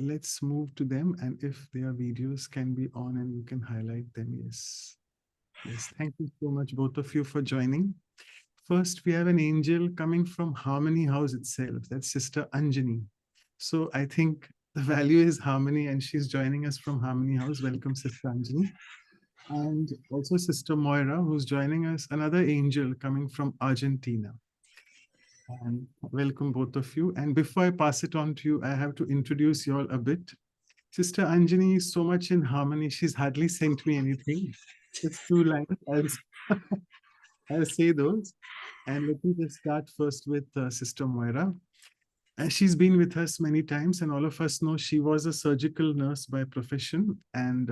let's move to them. And if their videos can be on and you can highlight them, yes. Yes, thank you so much, both of you, for joining. First, we have an angel coming from Harmony House itself. That's Sister Anjani. So I think the value is harmony, and she's joining us from Harmony House. Welcome, Sister Anjani. And also Sister Moira, who's joining us, another angel coming from Argentina. And welcome, both of you. And before I pass it on to you, I have to introduce you all a bit. Sister Anjani is so much in harmony, she's hardly sent me anything. Just 2 lines. I'll say those. And let me just start first with Sister Moira. She's been with us many times, and all of us know she was a surgical nurse by profession, and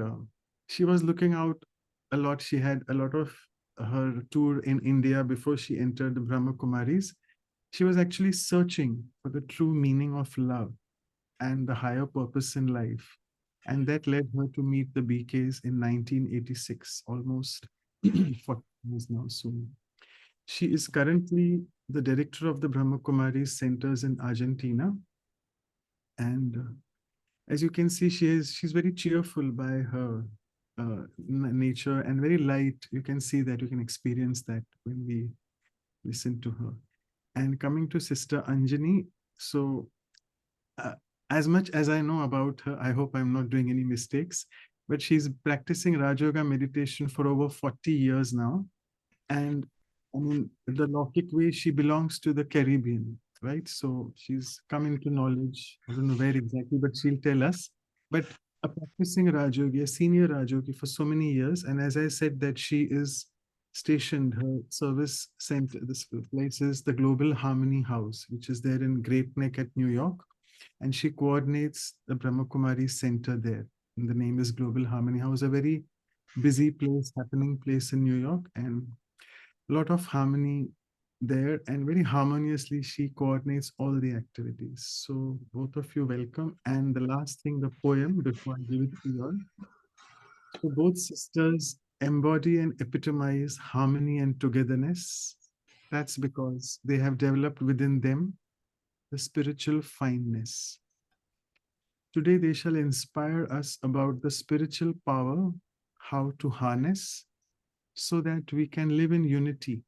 she was looking out a lot. She had a lot of her tour in India before she entered the Brahma Kumaris. She was actually searching for the true meaning of love and the higher purpose in life. And that led her to meet the BKs in 1986, almost 40 years now soon. She is currently the director of the Brahma Kumaris centers in Argentina. And as you can see, she's very cheerful by her nature and very light. You can see that, you can experience that when we listen to her. And coming to Sister Anjani, so as much as I know about her, I hope I'm not doing any mistakes, but she's practicing Raj Yoga meditation for over 40 years now. And I mean, the Lokik way, she belongs to the Caribbean, right? So she's come into knowledge. I don't know where exactly, but she'll tell us. But a practicing Raj Yogi, a senior Raj Yogi for so many years. And as I said, that she is stationed, her service center, this place is the Global Harmony House, which is there in Great Neck at New York. And she coordinates the Brahma Kumari Center there. And the name is Global Harmony House, a very busy place, happening place in New York. And a lot of harmony there, and very harmoniously she coordinates all the activities. So both of you welcome. And the last thing, the poem, before I give it to you all. So both sisters embody and epitomize harmony and togetherness. That's because they have developed within them the spiritual fineness. Today they shall inspire us about the spiritual power, how to harness, so that we can live in unity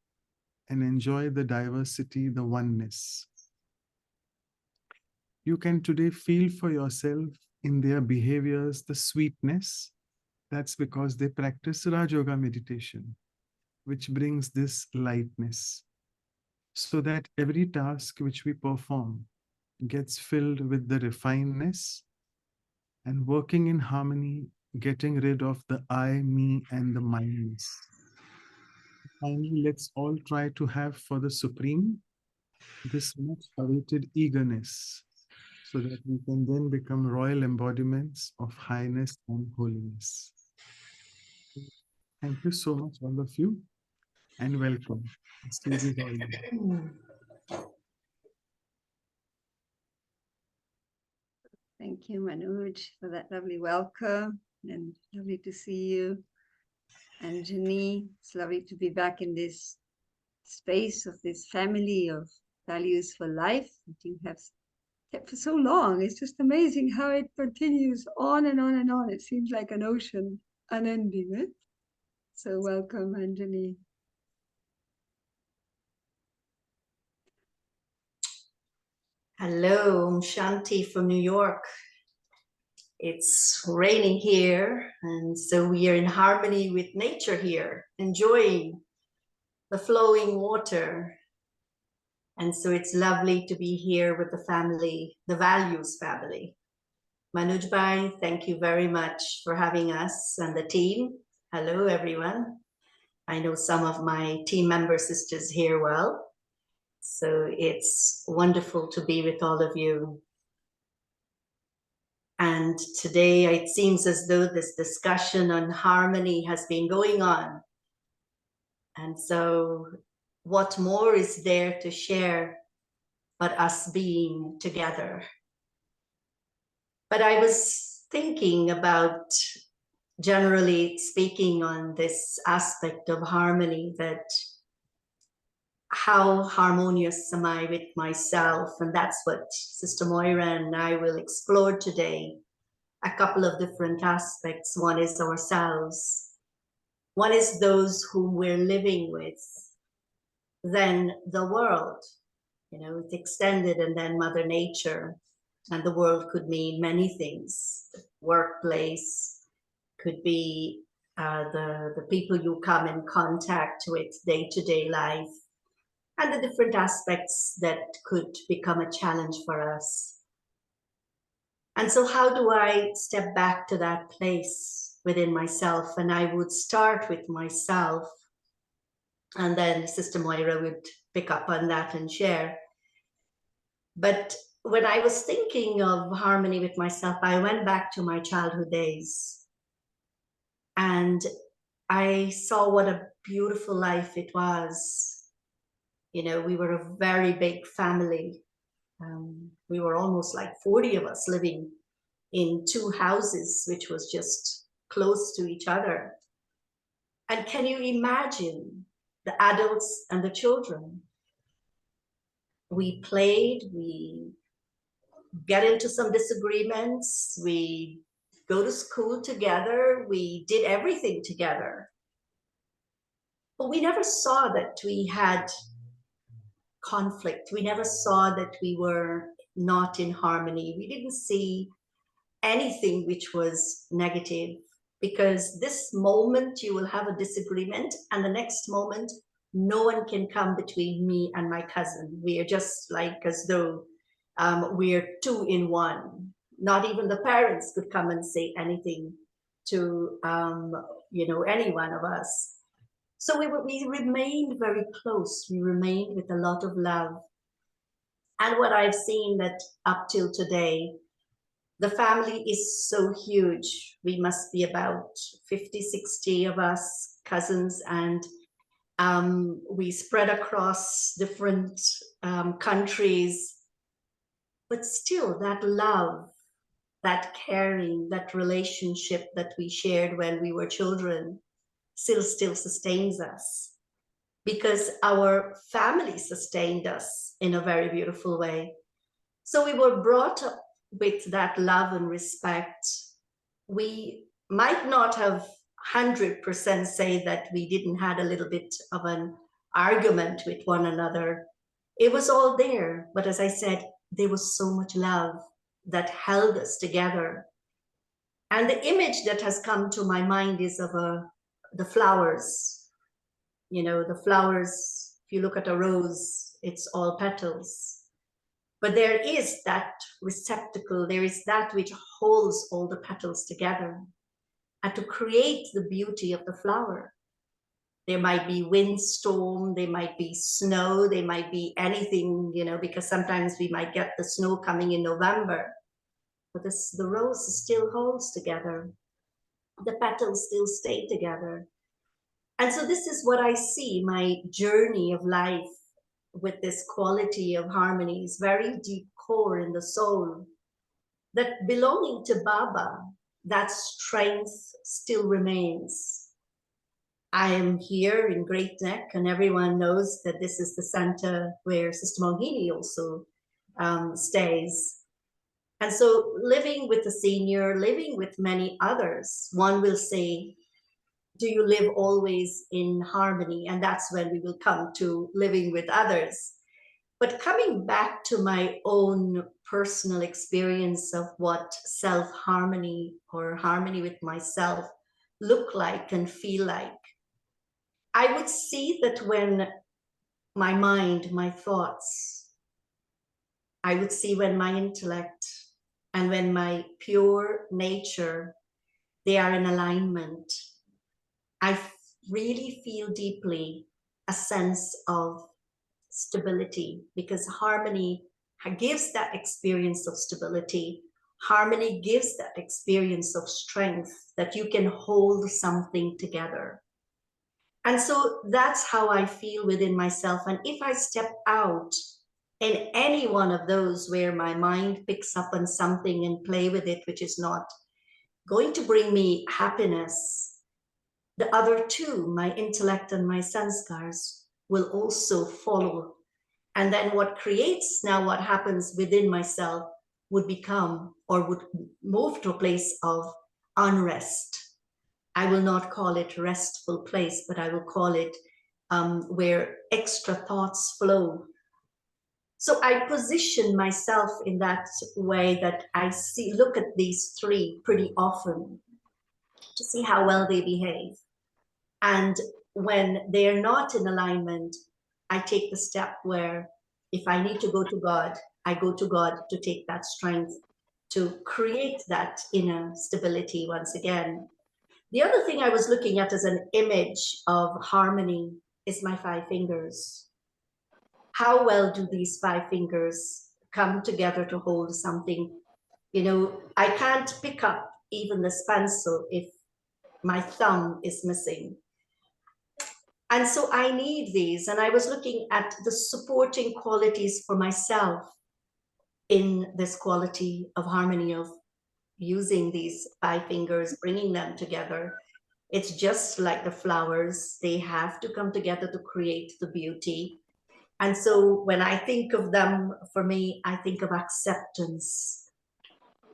and enjoy the diversity, the oneness. You can today feel for yourself in their behaviors the sweetness. That's because they practice Raj Yoga meditation, which brings this lightness, so that every task which we perform gets filled with the refinedness and working in harmony, getting rid of the I, me, and the mindness. Finally, let's all try to have for the Supreme this much awaited eagerness, so that we can then become royal embodiments of highness and holiness. Thank you so much, all of you, and welcome. The stage is all yours. Thank you, Manoj, for that lovely welcome, and lovely to see you. Anjani, it's lovely to be back in this space of this family of values for life that you have kept for so long. It's just amazing how it continues on and on and on. It seems like an ocean, unending. Eh? So welcome, Anjani. Hello, I'm Shanti from New York. It's raining here, and so we are in harmony with nature here, enjoying the flowing water. And so it's lovely to be here with the family, the values family. Manoj Bhai, thank you very much for having us and the team. Hello, everyone. I know some of my team member sisters here well. So it's wonderful to be with all of you. And today it seems as though this discussion on harmony has been going on. And so what more is there to share but us being together? But I was thinking about, generally speaking, on this aspect of harmony, that how harmonious am I with myself? And that's what Sister Moira and I will explore today. A couple of different aspects. One is ourselves. One is those whom we're living with. Then the world, you know, it's extended, and then Mother Nature. And the world could mean many things. Workplace could be the people you come in contact with day-to-day life, and the different aspects that could become a challenge for us. And so how do I step back to that place within myself? And I would start with myself, and then Sister Moira would pick up on that and share. But when I was thinking of harmony with myself, I went back to my childhood days, and I saw what a beautiful life it was. You know, we were a very big family. We were almost like 40 of us living in 2 houses, which was just close to each other. And can you imagine the adults and the children? We played, we get into some disagreements, we go to school together, we did everything together. But we never saw that we had conflict. We never saw that we were not in harmony. We didn't see anything which was negative, because this moment you will have a disagreement, and the next moment no one can come between me and my cousin. We are just like as though we're 2 in 1. Not even the parents could come and say anything to you know, any one of us. So we remained very close. We remained with a lot of love. And what I've seen that up till today, the family is so huge. We must be about 50, 60 of us cousins, and we spread across different countries. But still, that love, that caring, that relationship that we shared when we were children still sustains us, because our family sustained us in a very beautiful way. So we were brought up with that love and respect. We might not have 100% say that we didn't had a little bit of an argument with one another. It was all there, but as I said, there was so much love that held us together. And the image that has come to my mind is of the flowers. You know, the flowers, if you look at a rose, it's all petals. But there is that receptacle, there is that which holds all the petals together. And to create the beauty of the flower, there might be windstorm, there might be snow, there might be anything, you know, because sometimes we might get the snow coming in November. But the rose still holds together. The petals still stay together. And so this is what I see, my journey of life with this quality of harmony is very deep core in the soul, that belonging to Baba, that strength still remains. I am here in Great Neck, and everyone knows that this is the center where Sister Mohini also stays. And so living with the senior, living with many others, one will say, do you live always in harmony? And that's when we will come to living with others. But coming back to my own personal experience of what self-harmony or harmony with myself look like and feel like, I would see that when my mind, my thoughts, I would see when my intellect and when my pure nature, they are in alignment, I really feel deeply a sense of stability, because harmony gives that experience of stability. Harmony gives that experience of strength, that you can hold something together. And so that's how I feel within myself. And if I step out in any one of those where my mind picks up on something and play with it, which is not going to bring me happiness, the other two, my intellect and my sanskars, will also follow. And then what creates now what happens within myself would become or would move to a place of unrest. I will not call it restful place, but I will call it where extra thoughts flow. So I position myself in that way that I look at these three pretty often to see how well they behave. And when they're not in alignment, I take the step where if I need to go to God, I go to God to take that strength to create that inner stability once again. The other thing I was looking at as an image of harmony is my 5 fingers. How well do these 5 fingers come together to hold something? You know, I can't pick up even this pencil if my thumb is missing. And so I need these. And I was looking at the supporting qualities for myself in this quality of harmony, of using these 5 fingers, bringing them together. It's just like the flowers. They have to come together to create the beauty. And so when I think of them, for me, I think of acceptance.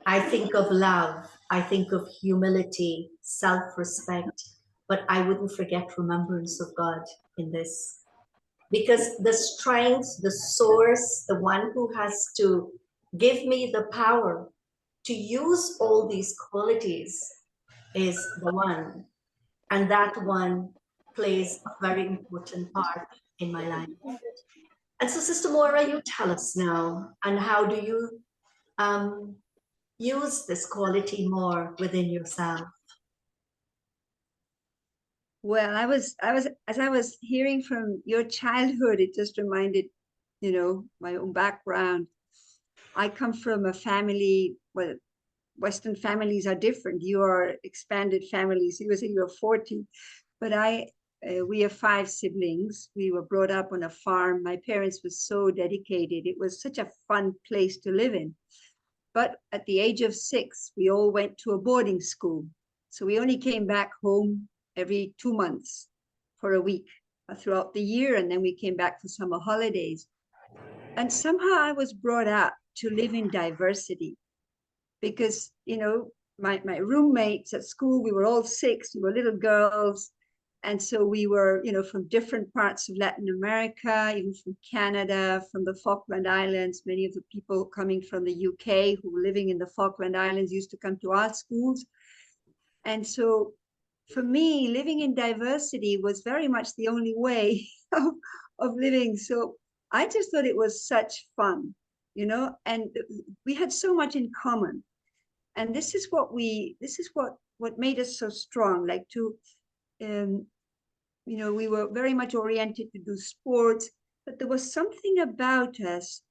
I think of love. I think of humility, self-respect, but I wouldn't forget remembrance of God in this. Because the strength, the source, the one who has to give me the power to use all these qualities is the one. And that one plays a very important part in my life. And so, Sister Moira, you tell us now, and how do you use this quality more within yourself? Well, as I was hearing from your childhood, it just reminded, you know, my own background. I come from a family, well, Western families are different. You are expanded families. You say you're 40, but we have 5 siblings. We were brought up on a farm. My parents were so dedicated. It was such a fun place to live in. But at the age of 6, we all went to a boarding school. So we only came back home every 2 months for a week throughout the year. And then we came back for summer holidays. And somehow I was brought up to live in diversity because, you know, my roommates at school, we were all 6, we were little girls. And so we were, you know, from different parts of Latin America, even from Canada, from the Falkland Islands. Many of the people coming from the UK who were living in the Falkland Islands used to come to our schools. And so for me, living in diversity was very much the only way of living. So I just thought it was such fun, you know, and we had so much in common. And this is what made us so strong, like to, you know, we were very much oriented to do sports, but there was something about us.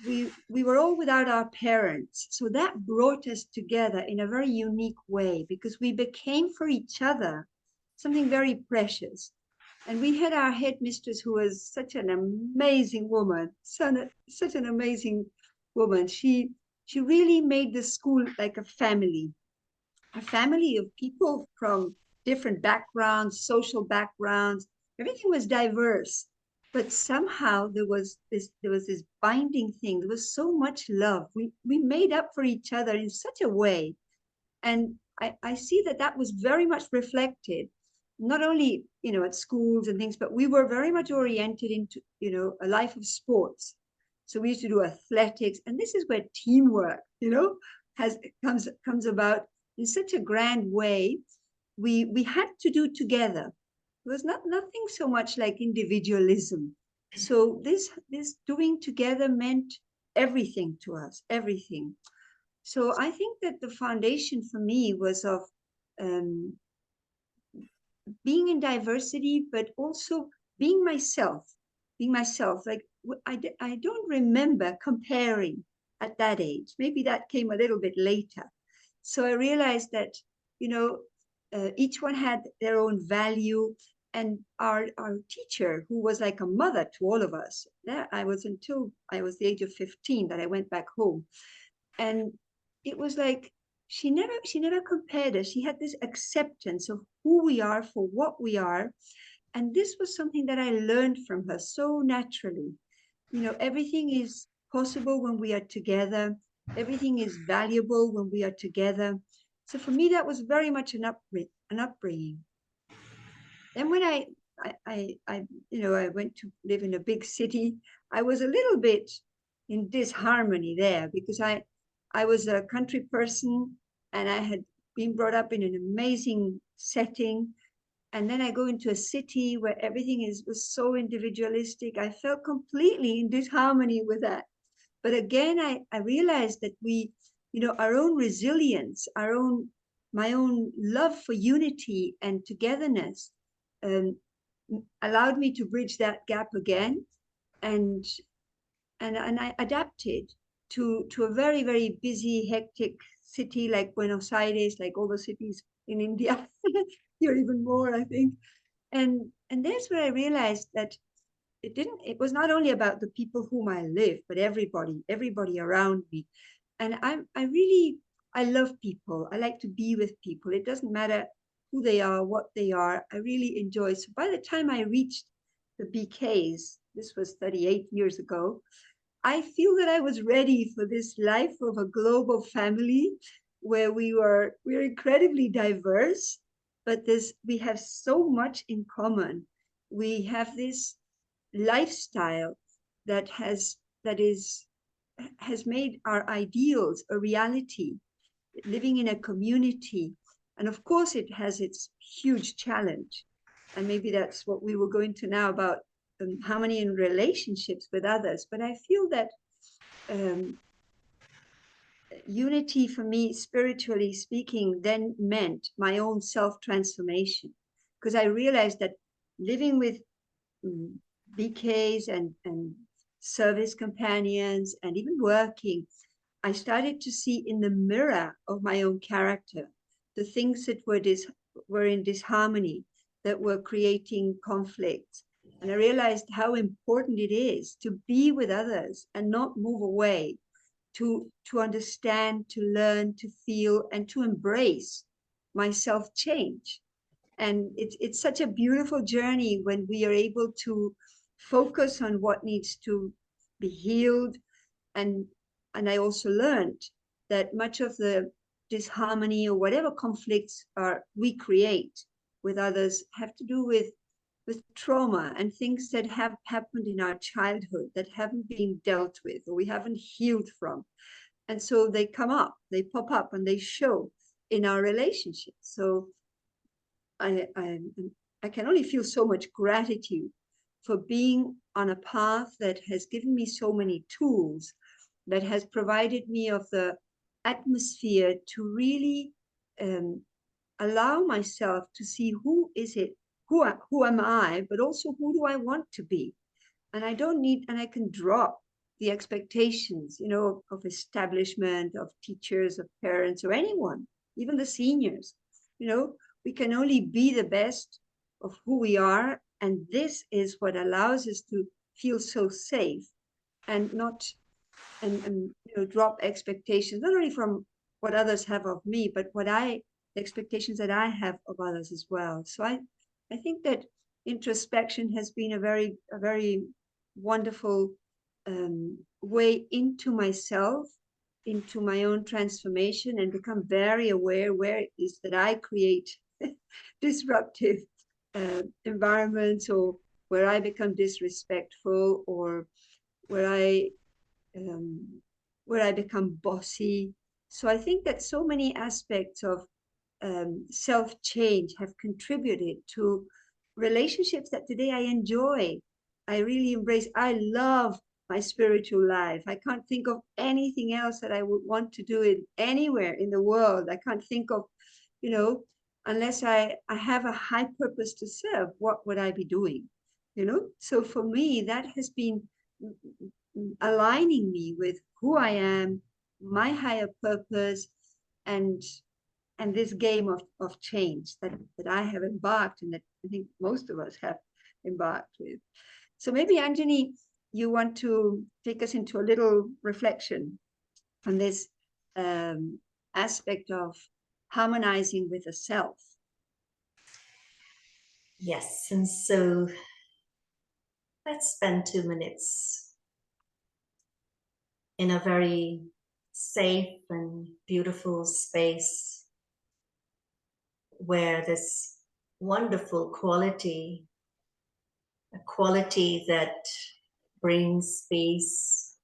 We were all without our parents. So that brought us together in a very unique way because we became for each other something very precious. And we had our headmistress who was such an amazing woman, such an amazing woman. She really made the school like a family of people from different backgrounds, social backgrounds. Everything was diverse, but somehow there was this binding thing. There was so much love. We made up for each other in such a way, and I see that was very much reflected, not only, you know, at schools and things, but we were very much oriented into, you know, a life of sports. So we used to do athletics, and this is where teamwork, you know, comes about in such a grand way. We had to do together. It was nothing so much like individualism. So this doing together meant everything to us, everything. So I think that the foundation for me was of being in diversity, but also being myself. Like I don't remember comparing at that age. Maybe that came a little bit later. So I realized that, you know, each one had their own value. And our teacher, who was like a mother to all of us, I was until I was the age of 15 that I went back home. And it was like, she never compared us. She had this acceptance of who we are for what we are. And this was something that I learned from her so naturally. You know, everything is possible when we are together. Everything is valuable when we are together. So for me, that was very much an upbringing. Then when I went to live in a big city, I was a little bit in disharmony there because I was a country person and I had been brought up in an amazing setting. And then I go into a city where everything was so individualistic. I felt completely in disharmony with that. But again, I realized that our own resilience, my own love for unity and togetherness um, allowed me to bridge that gap again. And I adapted to a very, very busy, hectic city like Buenos Aires, like all the cities in India. Here even more, I think. And that's where I realized that it was not only about the people whom I live, but everybody around me. And I love people. I like to be with people. It doesn't matter who they are, what they are. I really enjoy. So by the time I reached the BKs, this was 38 years ago, I feel that I was ready for this life of a global family where we're incredibly diverse, but we have so much in common. We have this lifestyle that has made our ideals a reality, living in a community. And of course, it has its huge challenge. And maybe that's what we will go into now about harmony in relationships with others. But I feel that unity for me, spiritually speaking, then meant my own self-transformation. Because I realized that living with BKs and service companions and even working, I started to see in the mirror of my own character the things that were in disharmony, that were creating conflict. And I realized how important it is to be with others and not move away, to understand, to learn, to feel, and to embrace my self-change. And it's such a beautiful journey when we are able to focus on what needs to be healed. And I also learned that much of the disharmony or whatever conflicts we create with others have to do with trauma and things that have happened in our childhood that haven't been dealt with or we haven't healed from. And so they come up, they pop up, and they show in our relationships. So I can only feel so much gratitude for being on a path that has given me so many tools, that has provided me of the atmosphere to really allow myself to see who am I, but also who do I want to be. And I can drop the expectations, of establishment, of teachers, of parents, or anyone, even the seniors. We can only be the best of who we are. And this is what allows us to feel so safe and not, drop expectations, not only from what others have of me, but the expectations that I have of others as well. So I think that introspection has been a very wonderful way into myself, into my own transformation, and become very aware where it is that I create disruptive environments, or where I become disrespectful, or where I become bossy. So I think that so many aspects of self-change have contributed to relationships that today I enjoy. I really embrace. I love my spiritual life. I can't think of anything else that I would want to do it anywhere in the world. I can't think of, unless I have a high purpose to serve, what would I be doing? So for me, that has been aligning me with who I am, my higher purpose, and this game of change that I have embarked, and that I think most of us have embarked with. So maybe, Anjani, you want to take us into a little reflection on this aspect of harmonizing with the self. Yes, and so let's spend 2 minutes in a very safe and beautiful space where this wonderful quality, a quality that brings peace,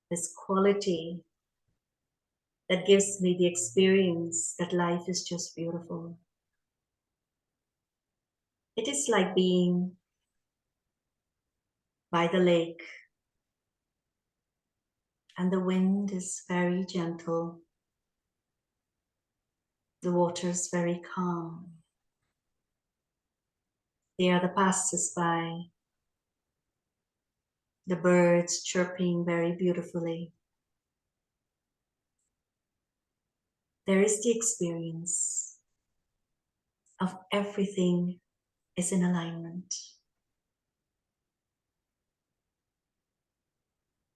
this quality that gives me the experience that life is just beautiful. It is like being by the lake, and the wind is very gentle. The water is very calm. There are the passers-by, the birds chirping very beautifully. There is the experience of everything is in alignment.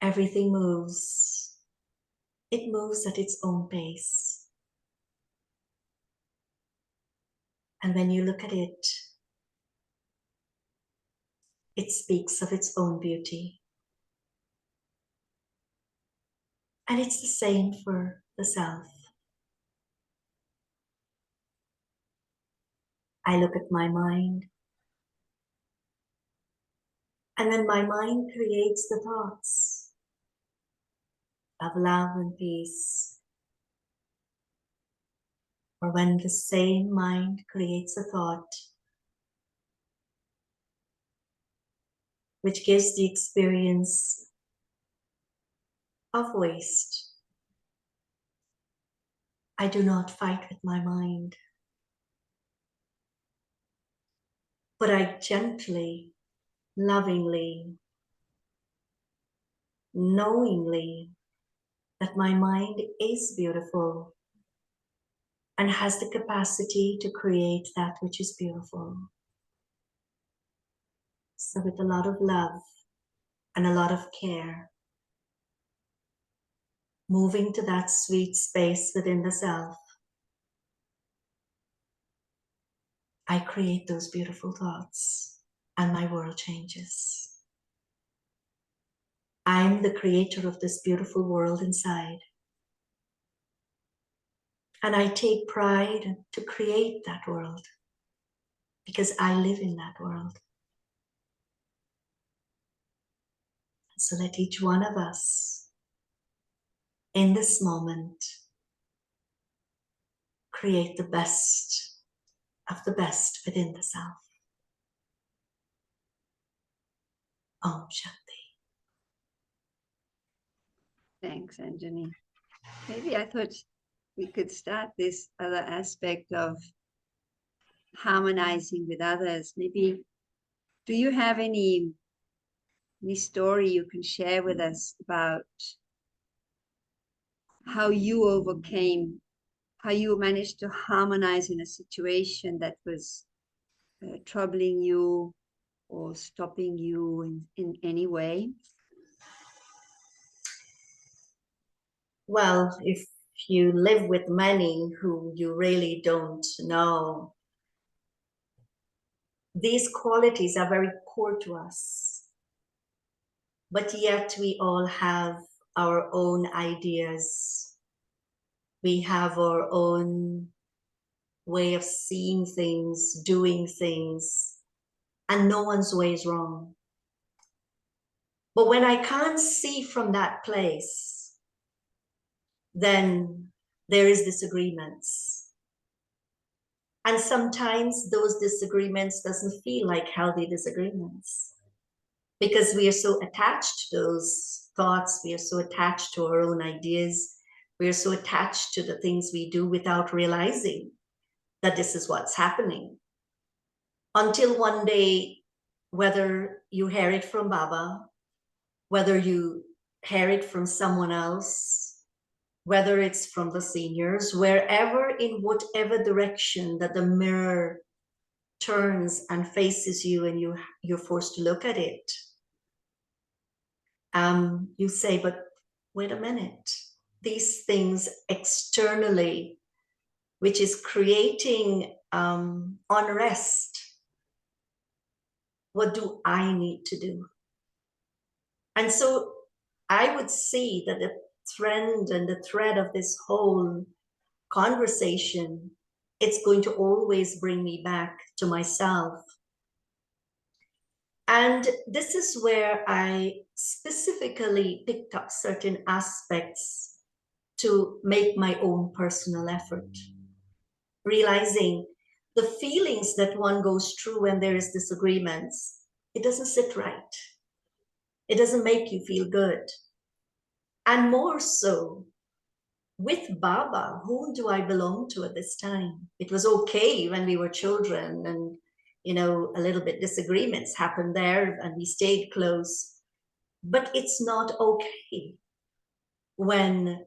Everything moves. It moves at its own pace. And when you look at it, it speaks of its own beauty. And it's the same for the self. I look at my mind, and then my mind creates the thoughts of love and peace. Or when the same mind creates a thought which gives the experience of waste, I do not fight with my mind, but I gently, lovingly, knowingly that my mind is beautiful and has the capacity to create that which is beautiful. So with a lot of love and a lot of care, moving to that sweet space within the self, I create those beautiful thoughts and my world changes. I'm the creator of this beautiful world inside. And I take pride to create that world because I live in that world. So let each one of us in this moment create the best of the best within the self. Om Shanti. Thanks, Anjani. Maybe I thought we could start this other aspect of harmonizing with others. Maybe, do you have any story you can share with us about how you overcame, how you managed to harmonize in a situation that was troubling you or stopping you in any way? Well, if you live with many who you really don't know, these qualities are very core to us. But yet we all have our own ideas. We have our own way of seeing things, doing things, and no one's way is wrong. But when I can't see from that place, then there is disagreements. And sometimes those disagreements doesn't feel like healthy disagreements because we are so attached to those thoughts. We are so attached to our own ideas. We are so attached to the things we do without realizing that this is what's happening. Until one day, whether you hear it from Baba, whether you hear it from someone else, whether it's from the seniors, wherever, in whatever direction that the mirror turns and faces you and you're forced to look at it, you say, but wait a minute, these things externally, which is creating unrest. What do I need to do? And so I would see that the trend and the thread of this whole conversation, it's going to always bring me back to myself. And this is where I specifically picked up certain aspects to make my own personal effort, realizing the feelings that one goes through when there is disagreements, it doesn't sit right. It doesn't make you feel good. And more so, with Baba, whom do I belong to at this time? It was okay when we were children and, you know, a little bit disagreements happened there and we stayed close. But it's not okay when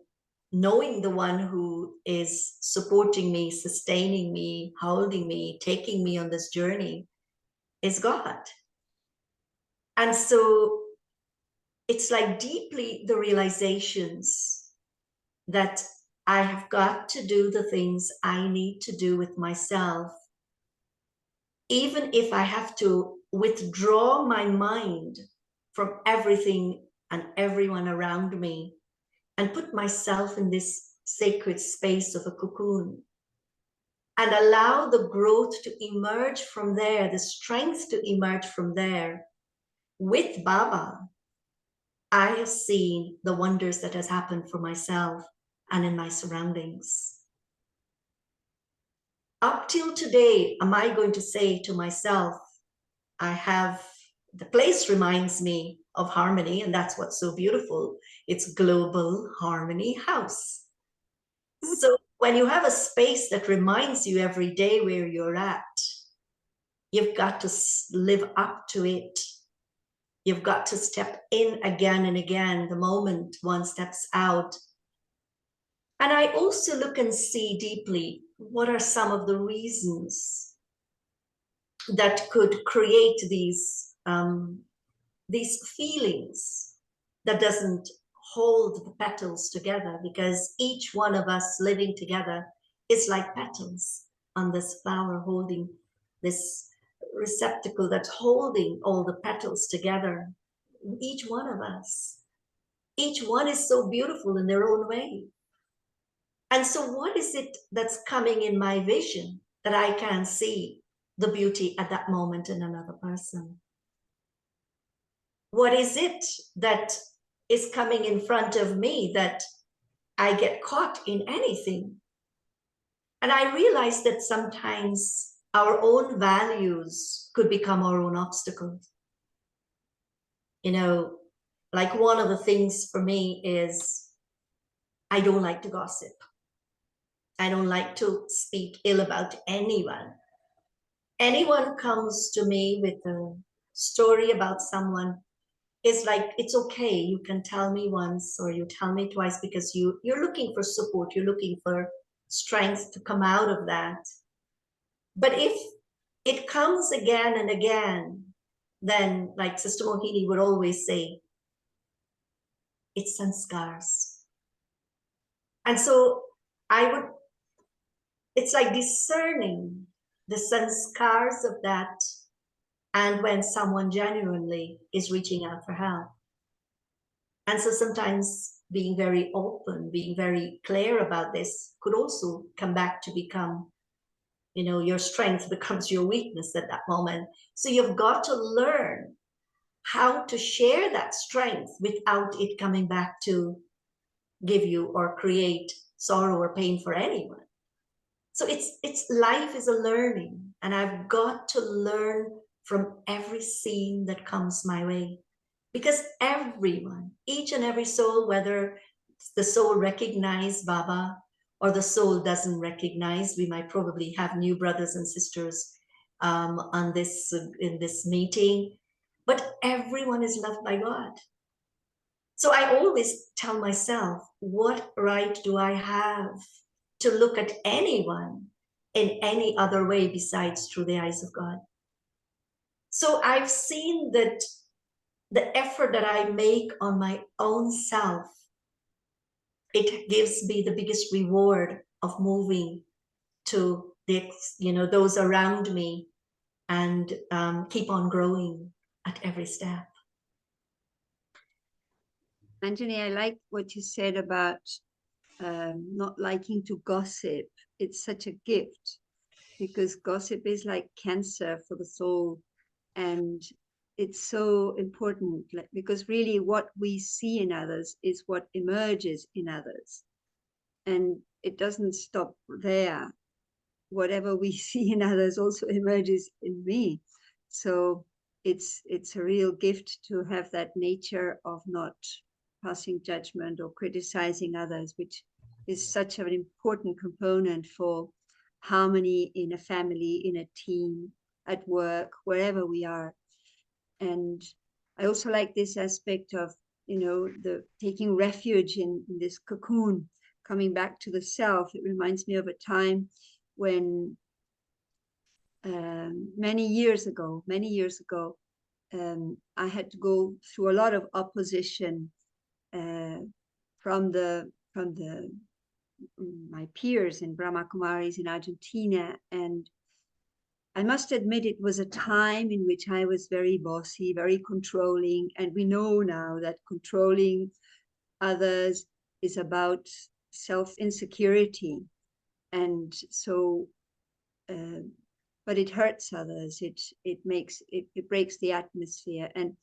knowing the one who is supporting me, sustaining me, holding me, taking me on this journey is God. And so it's like deeply the realizations that I have got to do the things I need to do with myself, even if I have to withdraw my mind from everything and everyone around me and put myself in this sacred space of a cocoon and allow the growth to emerge from there, the strength to emerge from there. With Baba, I have seen the wonders that has happened for myself and in my surroundings. Up till today, am I going to say to myself, the place reminds me of harmony, and that's what's so beautiful. It's Global Harmony House. So when you have a space that reminds you every day where you're at, you've got to live up to it. You've got to step in again and again the moment one steps out. And I also look and see deeply what are some of the reasons that could create these feelings that doesn't hold the petals together, because each one of us living together is like petals on this flower, holding this receptacle that's holding all the petals together. Each one of us, each one is so beautiful in their own way. And so what is it that's coming in my vision that I can see the beauty at that moment in another person? What is it that is coming in front of me that I get caught in anything? And I realize that sometimes our own values could become our own obstacles. You know, like one of the things for me is I don't like to gossip. I don't like to speak ill about anyone. Anyone comes to me with a story about someone, it's like, it's okay, you can tell me once or you tell me twice, because you're looking for support, you're looking for strength to come out of that. But if it comes again and again, then like Sister Mohini would always say, it's sanskars. And so it's like discerning the sanskars of that, and when someone genuinely is reaching out for help. And so sometimes being very open, being very clear about this could also come back to become, you know, your strength becomes your weakness at that moment. So you've got to learn how to share that strength without it coming back to give you or create sorrow or pain for anyone. So it's life is a learning, and I've got to learn from every scene that comes my way. Because everyone, each and every soul, whether the soul recognizes Baba or the soul doesn't recognize, we might probably have new brothers and sisters in this meeting, but everyone is loved by God. So I always tell myself, what right do I have to look at anyone in any other way besides through the eyes of God? So I've seen that the effort that I make on my own self, it gives me the biggest reward of moving to those around me, and keep on growing at every step. Anjani, I like what you said about not liking to gossip. It's such a gift, because gossip is like cancer for the soul, and it's so important, because really what we see in others is what emerges in others, and it doesn't stop there. Whatever we see in others also emerges in me. So it's a real gift to have that nature of not passing judgment or criticizing others, which is such an important component for harmony in a family, in a team, at work, wherever we are. And I also like this aspect of, the taking refuge in this cocoon, coming back to the self. It reminds me of a time when many years ago, I had to go through a lot of opposition from my peers in Brahma Kumaris in Argentina. And I must admit, it was a time in which I was very bossy, very controlling. And we know now that controlling others is about self-insecurity. And so, but it hurts others. It breaks the atmosphere. And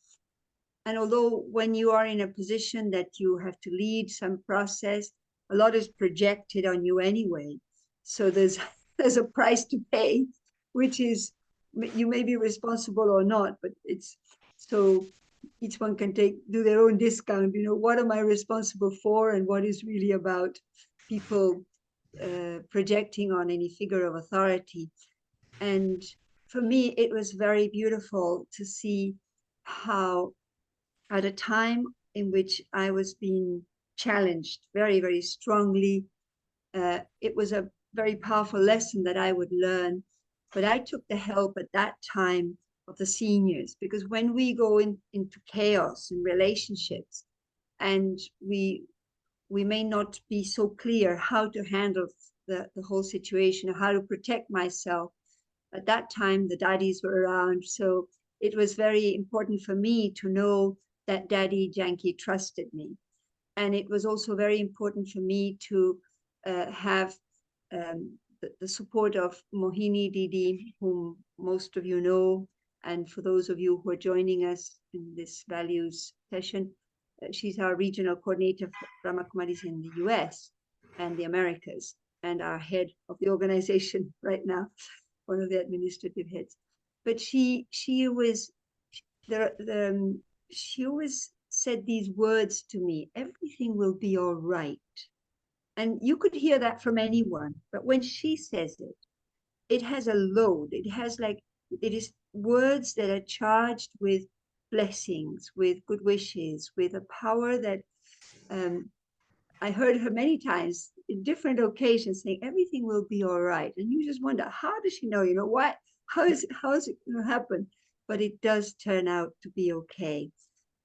although when you are in a position that you have to lead some process, a lot is projected on you anyway. So there's a price to pay, which is, you may be responsible or not, but it's so each one can do their own discount. What am I responsible for, and what is really about people projecting on any figure of authority. And for me, it was very beautiful to see how, at a time in which I was being challenged very, very strongly, it was a very powerful lesson that I would learn. But I took the help at that time of the seniors, because when we go into chaos in relationships, and we may not be so clear how to handle the whole situation, or how to protect myself. At that time, the daddies were around. So it was very important for me to know that Daddy Janki trusted me. And it was also very important for me to have the support of Mohini Didi, whom most of you know. And for those of you who are joining us in this values session, she's our regional coordinator for Brahma Kumaris in the US and the Americas, and our head of the organization right now, one of the administrative heads. But she always said these words to me: everything will be all right. And you could hear that from anyone, but when she says it, it has a load. It is words that are charged with blessings, with good wishes, with a power that I heard her many times in different occasions saying everything will be all right. And you just wonder, how does she know? What? How is it going to happen? But it does turn out to be okay.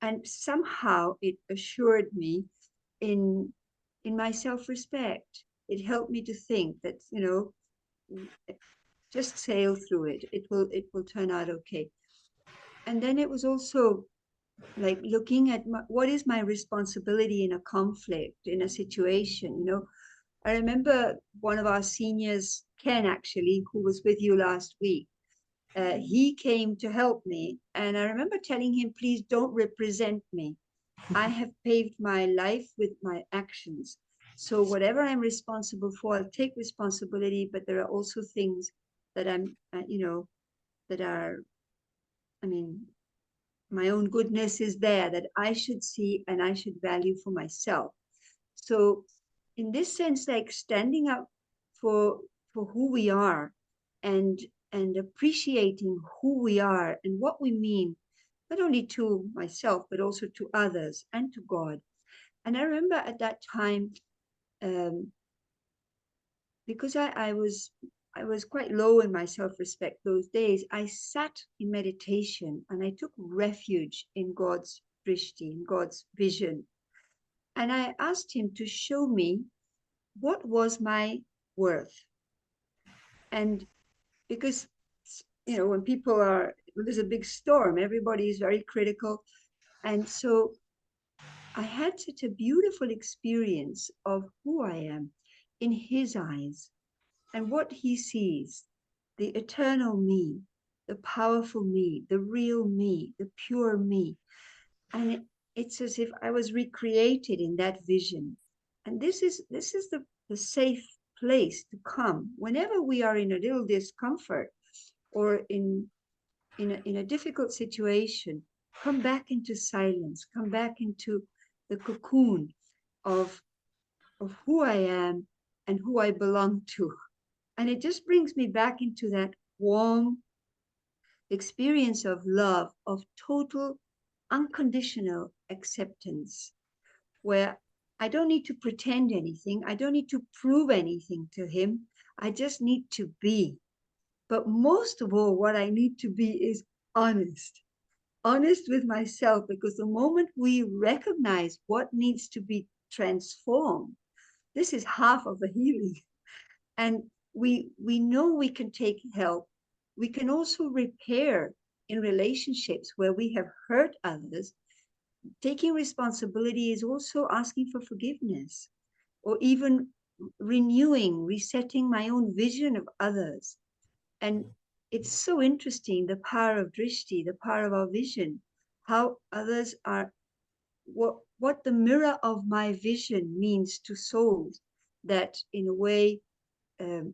And somehow it assured me in my self-respect. It helped me to think that, just sail through it. It will turn out okay. And then it was also like looking at what is my responsibility in a conflict, in a situation. I remember one of our seniors, Ken, actually, who was with you last week. He came to help me, and I remember telling him, please don't represent me. I have paved my life with my actions. So whatever I'm responsible for, I'll take responsibility, but there are also things that I'm, that are, my own goodness is there that I should see and I should value for myself. So in this sense, like standing up for who we are, and appreciating who we are and what we mean, not only to myself, but also to others and to God. And I remember at that time, because I was quite low in my self-respect those days, I sat in meditation and I took refuge in God's drishti, in God's vision. And I asked him to show me what was my worth. And because, you know, when there's a big storm, everybody is very critical. And so I had such a beautiful experience of who I am in his eyes and what he sees, the eternal me, the powerful me, the real me, the pure me. And it's as if I was recreated in that vision. And this is the safe place to come whenever we are in a little discomfort or in a difficult situation. Come back into silence, come back into the cocoon of who I am and who I belong to. And it just brings me back into that warm experience of love, of total unconditional acceptance, where I don't need to pretend anything. I don't need to prove anything to him. I just need to be. But most of all, what I need to be is honest, honest with myself, because the moment we recognize what needs to be transformed, this is half of the healing. And we know we can take help. We can also repair in relationships where we have hurt others. Taking responsibility is also asking for forgiveness, or even renewing, resetting my own vision of others. And it's so interesting, the power of drishti, the power of our vision, how others are, what the mirror of my vision means to souls that in a way um,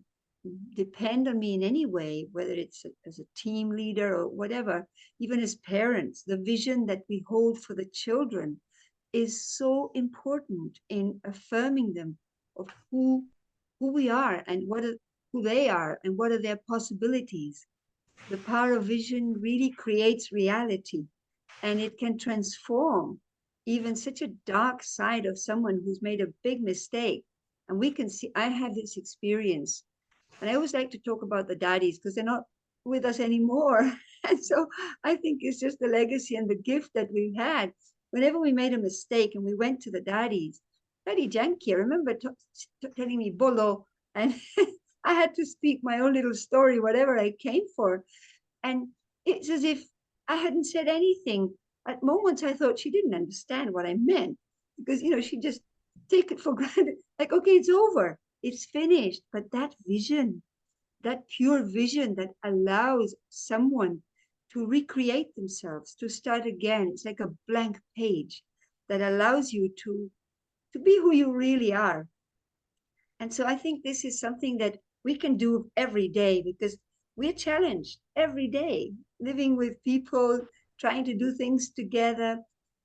depend on me in any way, whether it's as a team leader or whatever, even as parents. The vision that we hold for the children is so important in affirming them of who we are and who they are and what are their possibilities. The power of vision really creates reality, and it can transform even such a dark side of someone who's made a big mistake. And we can see, I have this experience, and I always like to talk about the daddies because they're not with us anymore. And so I think it's just the legacy and the gift that we've had. Whenever we made a mistake and we went to the daddies, Daddy Janki, I remember telling me bolo, and I had to speak my own little story, whatever I came for. And it's as if I hadn't said anything. At moments, I thought she didn't understand what I meant because, you know, she just take it for granted. Like, okay, it's over. It's finished. But that vision, that pure vision that allows someone to recreate themselves, to start again. It's like a blank page that allows you to be who you really are. And so I think this is something that we can do every day because we're challenged every day, living with people, trying to do things together.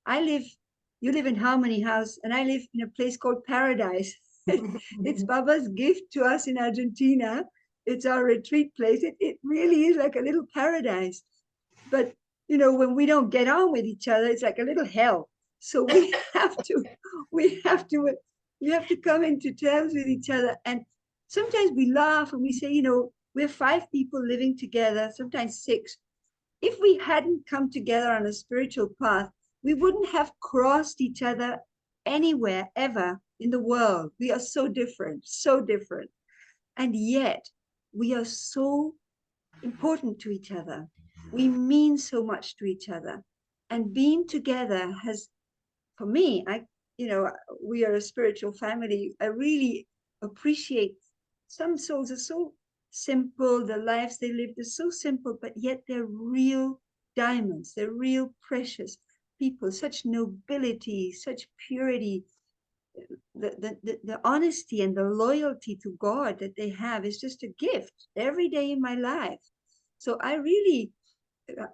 You live in Harmony House, and I live in a place called Paradise. It's Baba's gift to us in Argentina. It's our retreat place. It really is like a little paradise. But, you know, when we don't get on with each other, it's like a little hell. So we have to, we have to we have to come into terms with each other. And sometimes we laugh and we say, you know, we're 5 people living together, sometimes 6. If we hadn't come together on a spiritual path, we wouldn't have crossed each other anywhere ever in the world. We are so different, so different. And yet we are so important to each other. We mean so much to each other. And being together has, for me, we are a spiritual family. I really appreciate some souls are so simple. The lives they lived are so simple, but yet they're real diamonds. They're real precious people, such nobility, such purity. The honesty and the loyalty to God that they have is just a gift every day in my life. So I really,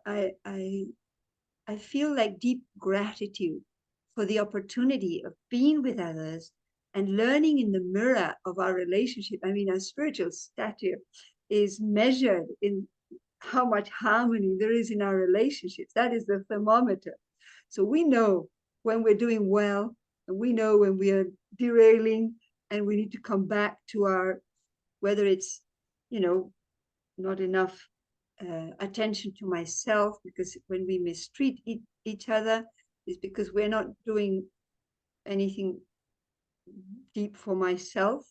I feel like deep gratitude for the opportunity of being with others and learning in the mirror of our relationship. I mean, our spiritual stature is measured in how much harmony there is in our relationships. That is the thermometer. So we know when we're doing well, and we know when we are derailing, and we need to come back to our, whether it's, you know, not enough attention to myself, because when we mistreat each other, is because we're not doing anything deep for myself.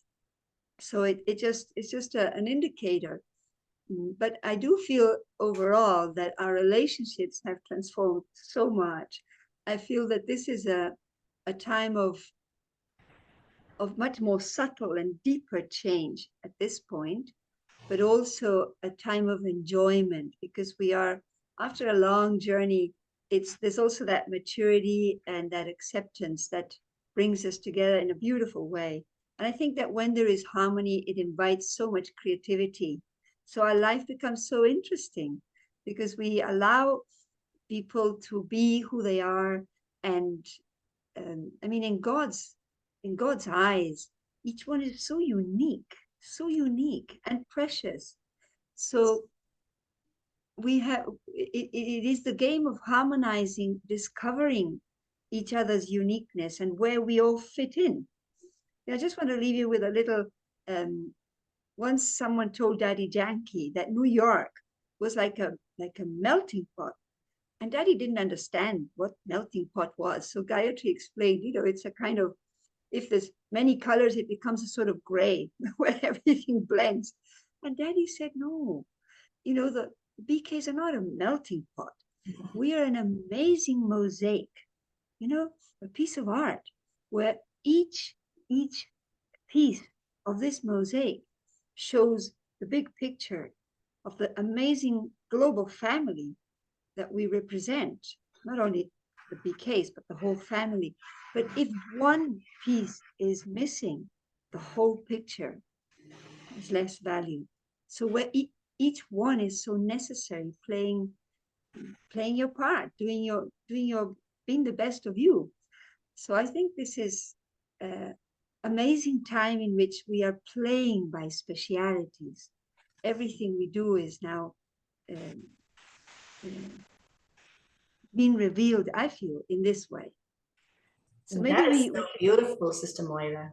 So it's just an indicator. But I do feel overall that our relationships have transformed so much. I feel that this is a time of much more subtle and deeper change at this point, but also a time of enjoyment, because we are, after a long journey, there's also that maturity and that acceptance that brings us together in a beautiful way. And I think that when there is harmony, it invites so much creativity. So our life becomes so interesting because we allow people to be who they are. And I mean, in God's eyes, each one is so unique and precious. So it is the game of harmonizing, discovering each other's uniqueness and where we all fit in. I just want to leave you with a little. Once someone told Daddy Yankee that New York was like a melting pot, and Daddy didn't understand what melting pot was. So Gayatri explained, it's a kind of, if there's many colors, it becomes a sort of gray where everything blends. And Daddy said, no, the BKs are not a melting pot. We are an amazing mosaic, a piece of art where each piece of this mosaic shows the big picture of the amazing global family that we represent, not only the BKs, but the whole family. But if one piece is missing, the whole picture has less value. So where each one is so necessary, playing your part, being the best of you. So I think this is amazing time in which we are playing by specialities. Everything we do is now being revealed, I feel, in this way. So maybe that is so beautiful, Sister Moira.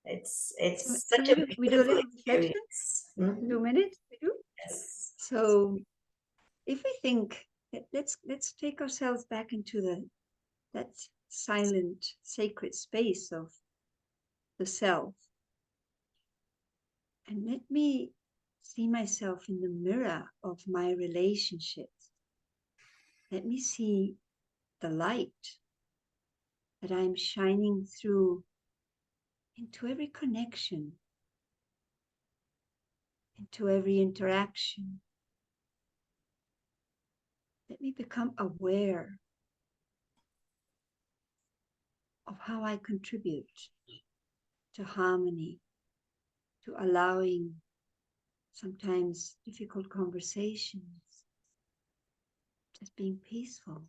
It's so such a maybe we do a little reflection. Mm-hmm. 2 minutes, we do. Yes. So if we think, let's take ourselves back into that silent, sacred space of the self, and let me see myself in the mirror of my relationships. Let me see the light that I'm shining through into every connection, into every interaction. Let me become aware of how I contribute to harmony, to allowing sometimes difficult conversations, just being peaceful,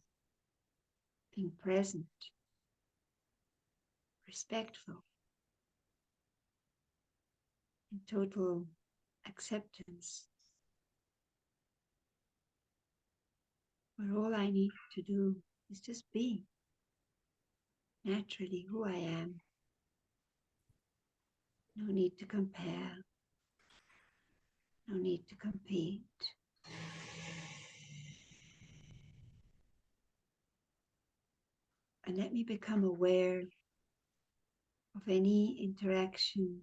being present, respectful, in total acceptance, where all I need to do is just be naturally who I am. No need to compare, no need to compete. And let me become aware of any interaction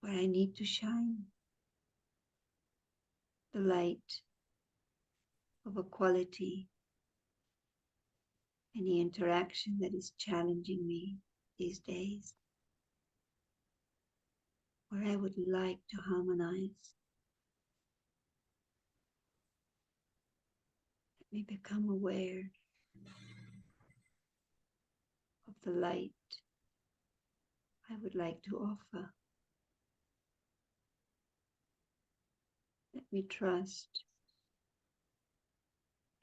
where I need to shine the light of equality, any interaction that is challenging me these days, where I would like to harmonize. Let me become aware of the light I would like to offer. Let me trust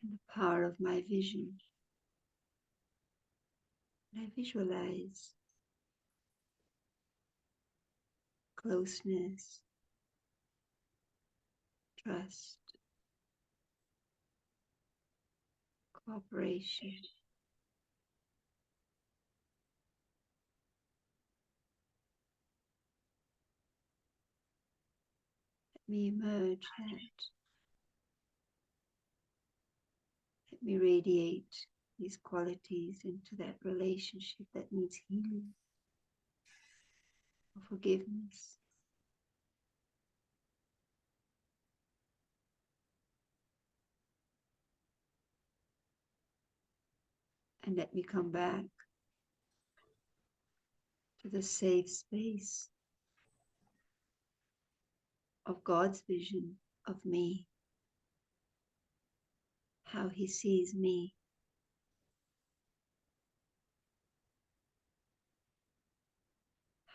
in the power of my vision. And I visualize closeness, trust, cooperation. Let me emerge that. Let me radiate these qualities into that relationship that needs healing. forgiveness. And let me come back to the safe space of God's vision of me, how He sees me,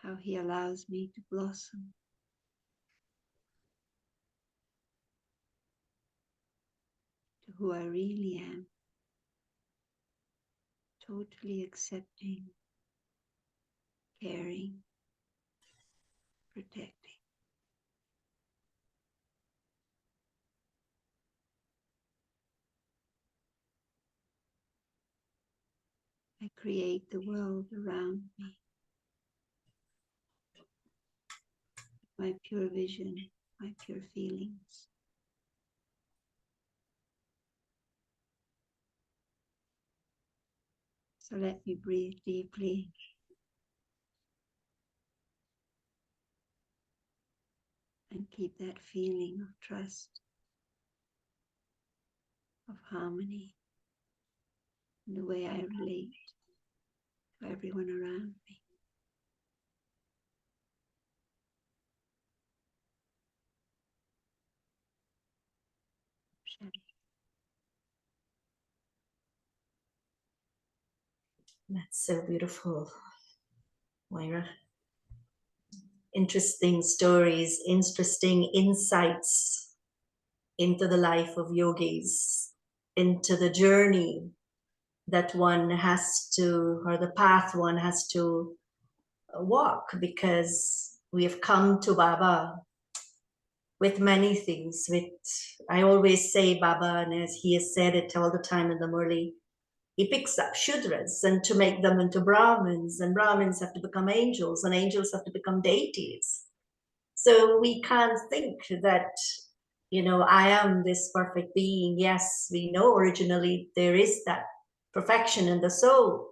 how He allows me to blossom, to who I really am, totally accepting, caring, protecting. I create the world around me, my pure vision, my pure feelings. So let me breathe deeply. And keep that feeling of trust, of harmony, in the way I relate to everyone around me. That's so beautiful, Moira. Interesting stories, interesting insights into the life of yogis, into the journey that one has to, or the path one has to walk, because we have come to Baba with many things. I always say Baba, and as he has said it all the time in the Murli, he picks up Shudras and to make them into Brahmins, and Brahmins have to become angels, and angels have to become deities. So we can't think that, I am this perfect being. Yes, we know originally there is that perfection in the soul.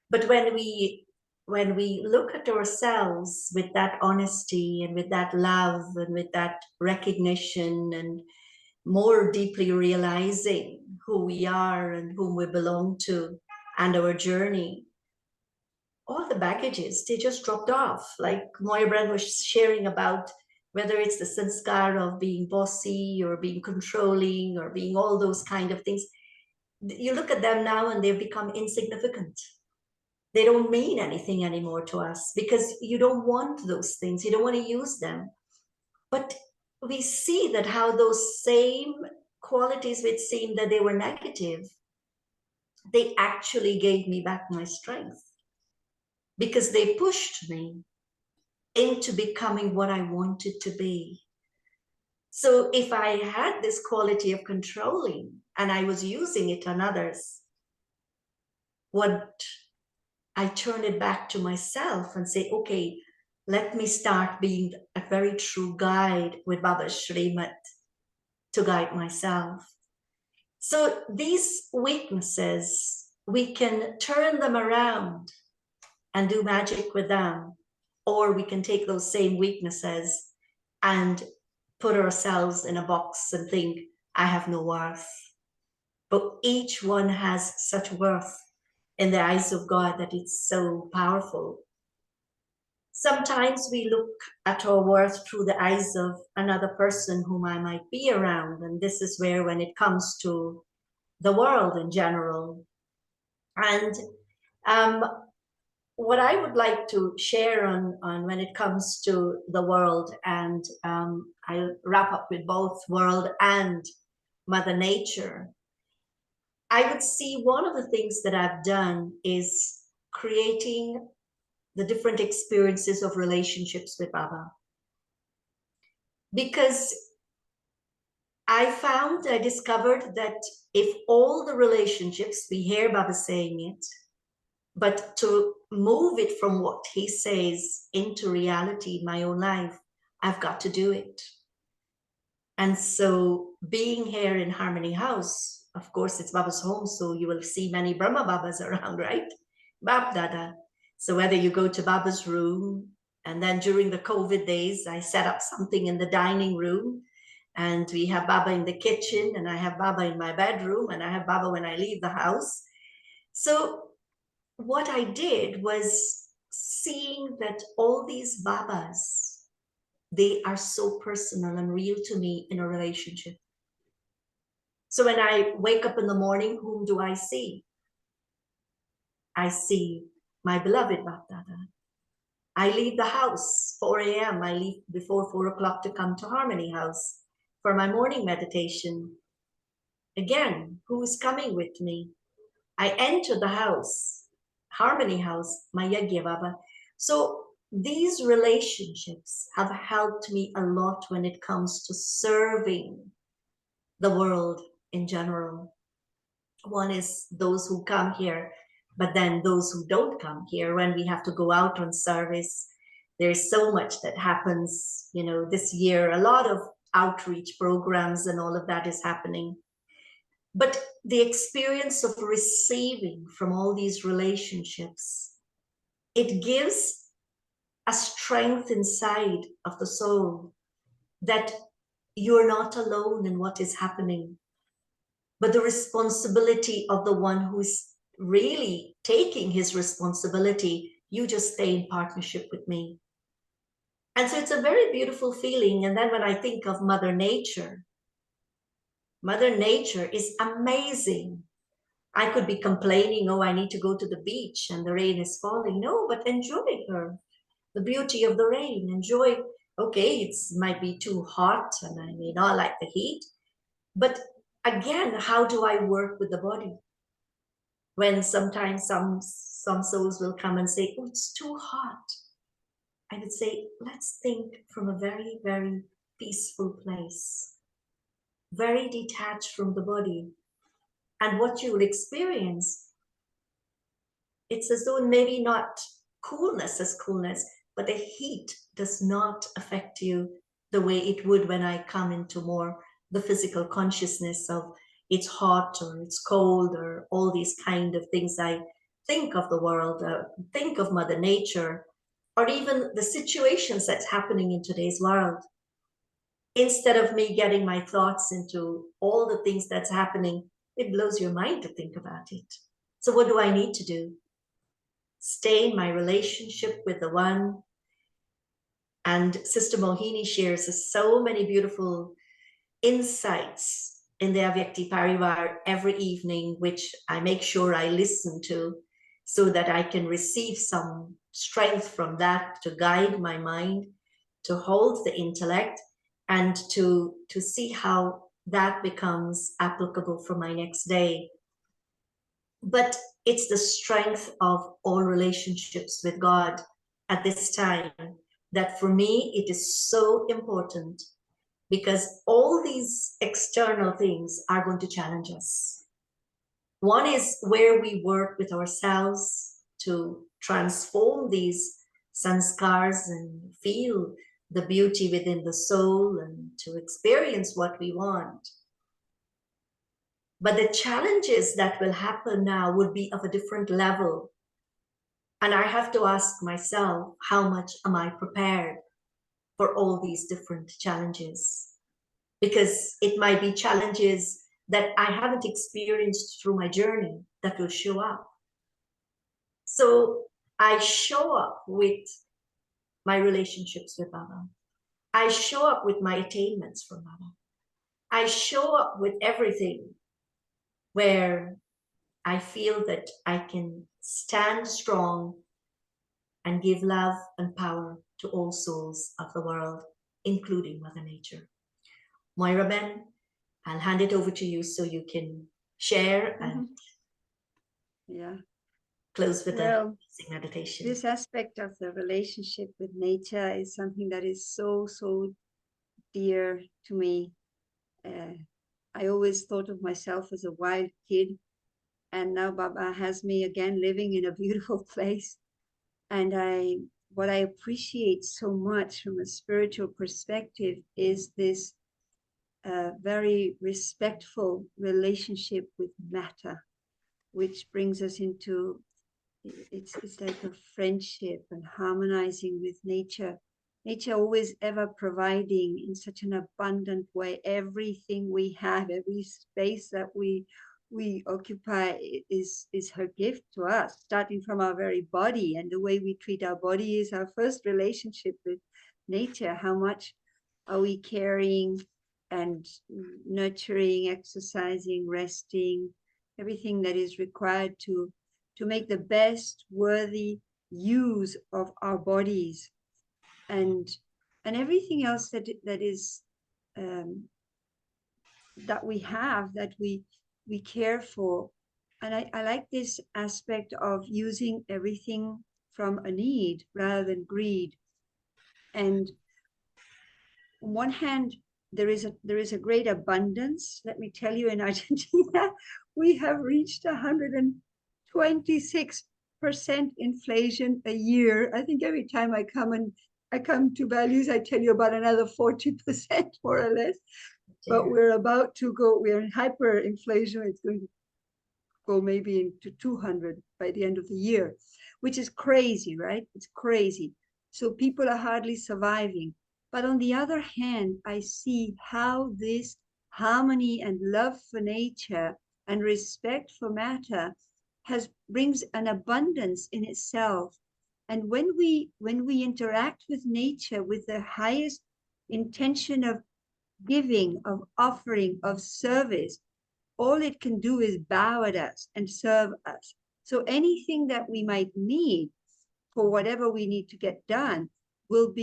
But when we look at ourselves with that honesty and with that love and with that recognition and more deeply realizing who we are and whom we belong to and our journey, all the baggages, they just dropped off. Like Moira was sharing about, whether it's the sanskar of being bossy or being controlling or being all those kind of things. You look at them now and they've become insignificant. They don't mean anything anymore to us because you don't want those things. You don't want to use them. But we see that how those same qualities which seemed that they were negative, they actually gave me back my strength because they pushed me into becoming what I wanted to be. So if I had this quality of controlling and I was using it on others, what I turn it back to myself and say, okay, let me start being a very true guide with Baba's Shrimat to guide myself. So these weaknesses, we can turn them around and do magic with them, or we can take those same weaknesses and put ourselves in a box and think, I have no worth. But each one has such worth in the eyes of God that it's so powerful. Sometimes we look at our worth through the eyes of another person whom I might be around. And this is where, when it comes to the world in general. And what I would like to share on when it comes to the world, and I'll wrap up with both world and Mother Nature. I would see one of the things that I've done is creating the different experiences of relationships with Baba. Because I discovered that if all the relationships, we hear Baba saying it, but to move it from what he says into reality in my own life, I've got to do it. And so being here in Harmony House, of course, it's Baba's home, so you will see many Brahma Babas around, right? Bab Dada. So whether you go to Baba's room And then during the COVID days, I set up something in the dining room, and we have Baba in the kitchen, and I have Baba in my bedroom, and I have Baba when I leave the house. So what I did was seeing that all these Babas, they are so personal and real to me in a relationship. So when I wake up in the morning, whom do I see? I see my beloved Bapdada. I leave the house, 4 a.m. I leave before 4 o'clock to come to Harmony House for my morning meditation. Again, who is coming with me? I enter the house, Harmony House, my Yagya Baba. So these relationships have helped me a lot when it comes to serving the world in general. One is those who come here, but then those who don't come here, when we have to go out on service, there's so much that happens. You know, this year, a lot of outreach programs and all of that is happening. But the experience of receiving from all these relationships, it gives a strength inside of the soul that you're not alone in what is happening, but the responsibility of the one who's really taking his responsibility, you just stay in partnership with me. And so it's a very beautiful feeling. And then when I think of Mother Nature is amazing. I could be complaining, oh, I need to go to the beach and the rain is falling. No, but enjoy her, the beauty of the rain. Enjoy, okay, it might be too hot and I may not like the heat, but again, how do I work with the body? When sometimes some souls will come and say, oh, it's too hot. I would say, let's think from a very, very peaceful place, very detached from the body. And what you will experience, it's as though maybe not coolness as coolness, but the heat does not affect you the way it would when I come into more the physical consciousness of it's hot or it's cold or all these kind of things. I think of the world, think of Mother Nature, or even the situations that's happening in today's world. Instead of me getting my thoughts into all the things that's happening, it blows your mind to think about it. So what do I need to do? Stay in my relationship with the one. And Sister Mohini shares so many beautiful insights in the Avyakti Parivar every evening, which I make sure I listen to so that I can receive some strength from that to guide my mind, to hold the intellect, and to see how that becomes applicable for my next day. But it's the strength of all relationships with God at this time that for me, it is so important, because all these external things are going to challenge us. One is where we work with ourselves to transform these sanskars and feel the beauty within the soul and to experience what we want. But the challenges that will happen now would be of a different level. And I have to ask myself, how much am I prepared for all these different challenges? Because it might be challenges that I haven't experienced through my journey that will show up. So I show up with my relationships with Baba. I show up with my attainments from Baba. I show up with everything where I feel that I can stand strong and give love and power to all souls of the world, including Mother Nature. Moira Ben, I'll hand it over to you so you can share and close with a meditation. This aspect of the relationship with nature is something that is so, so dear to me. I always thought of myself as a wild kid, and now Baba has me again living in a beautiful place. And what I appreciate so much from a spiritual perspective is this very respectful relationship with matter, which brings us into it's like a friendship and harmonizing with nature. Nature always ever providing in such an abundant way. Everything we have, every space that we occupy is her gift to us, starting from our very body. And the way we treat our body is our first relationship with nature. How much are we caring and nurturing, exercising, resting, everything that is required to make the best worthy use of our bodies, and everything else that is that we have, that we care for. And I like this aspect of using everything from a need rather than greed. And on one hand, there is a great abundance. Let me tell you, in Argentina, we have reached 126% inflation a year. I think every time I come to values, I tell you about another 40% more or less. But we're about to go, we're in hyperinflation. It's going to go maybe into 200 by the end of the year, which is crazy, right? It's crazy. So people are hardly surviving. But on the other hand, I see how this harmony and love for nature and respect for matter brings an abundance in itself. And when we interact with nature with the highest intention of giving, of offering, of service, all it can do is bow at us and serve us. So anything that we might need for whatever we need to get done will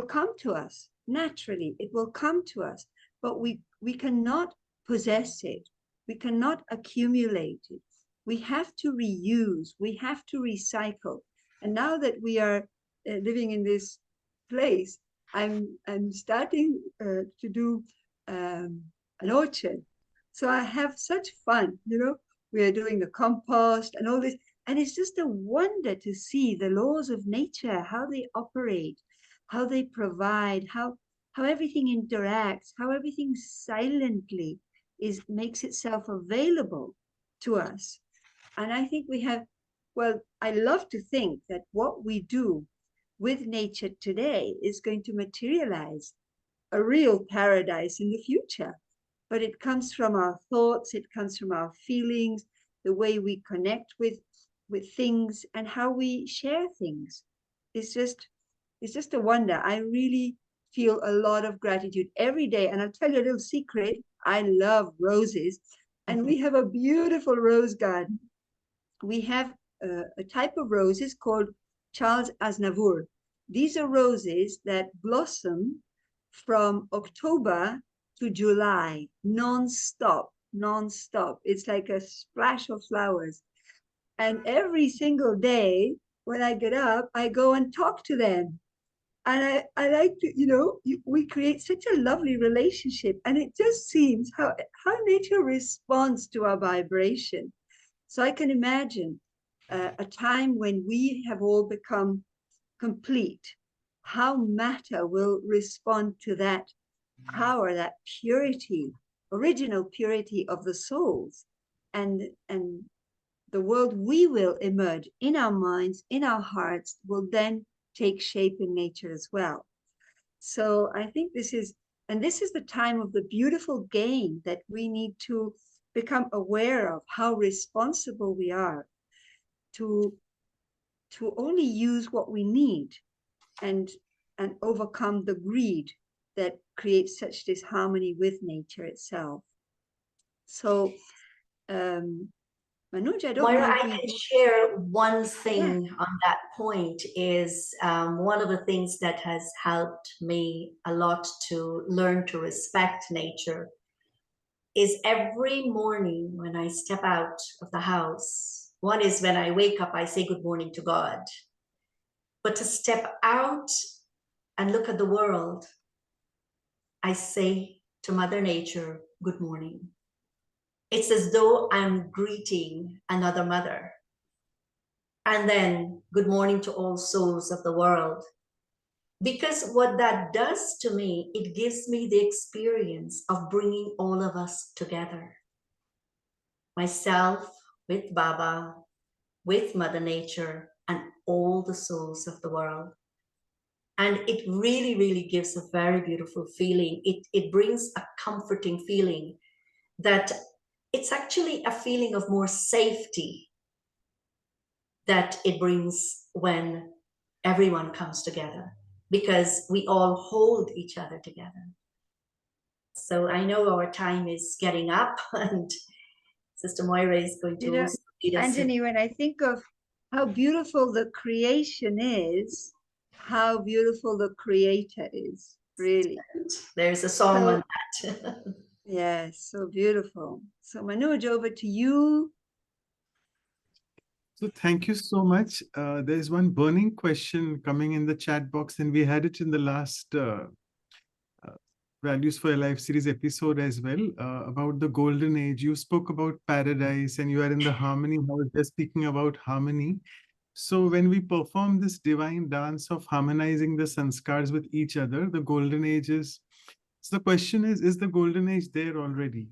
come to us naturally. It will come to us, but we cannot possess it. We cannot accumulate it. We have to reuse. We have to recycle. And now that we are living in this place, I'm starting to do an orchard. So I have such fun, we are doing the compost and all this. And it's just a wonder to see the laws of nature, how they operate, how they provide, how everything interacts, how everything silently makes itself available to us. And I think I love to think that what we do with nature today is going to materialize a real paradise in the future. But it comes from our thoughts, it comes from our feelings, the way we connect with things and how we share things. It's just a wonder. I really feel a lot of gratitude every day. And I'll tell you a little secret. I love roses. And we have a beautiful rose garden. We have a type of roses called Charles Aznavour. These are roses that blossom from October to July, non-stop. It's like a splash of flowers. And every single day when I get up, I go and talk to them. And I like to, we create such a lovely relationship. And it just seems how nature responds to our vibration. So I can imagine a time when we have all become complete, how matter will respond to that power, that purity, original purity of the souls, and the world we will emerge in our minds, in our hearts, will then take shape in nature as well. So I think this is the time of the beautiful gain that we need to become aware of, how responsible we are to only use what we need and overcome the greed that creates such disharmony with nature itself. So Manoj, I don't Moira, know if I can share one thing on that point. Is one of the things that has helped me a lot to learn to respect nature is every morning when I step out of the house. One is when I wake up, I say good morning to God. But to step out and look at the world, I say to Mother Nature, good morning. It's as though I'm greeting another mother. And then, good morning to all souls of the world. Because what that does to me, it gives me the experience of bringing all of us together. Myself with Baba, with Mother Nature and all the souls of the world. And it really, really gives a very beautiful feeling. It brings a comforting feeling that it's actually a feeling of more safety that it brings when everyone comes together, because we all hold each other together. So I know our time is getting up, and Sister Moira is going to also lead us in. Anjani, when I think of how beautiful the creation is, how beautiful the creator is, really. There's a song So- on that. Yes, so beautiful. So Manoj, over to you. So thank you so much. There's one burning question coming in the chat box, and we had it in the last Values for a Life series episode as well, about the golden age. You spoke about paradise and you are in the harmony. I was just speaking about harmony. So when we perform this divine dance of harmonizing the sanskars with each other, the golden age is, so the question is the golden age there already?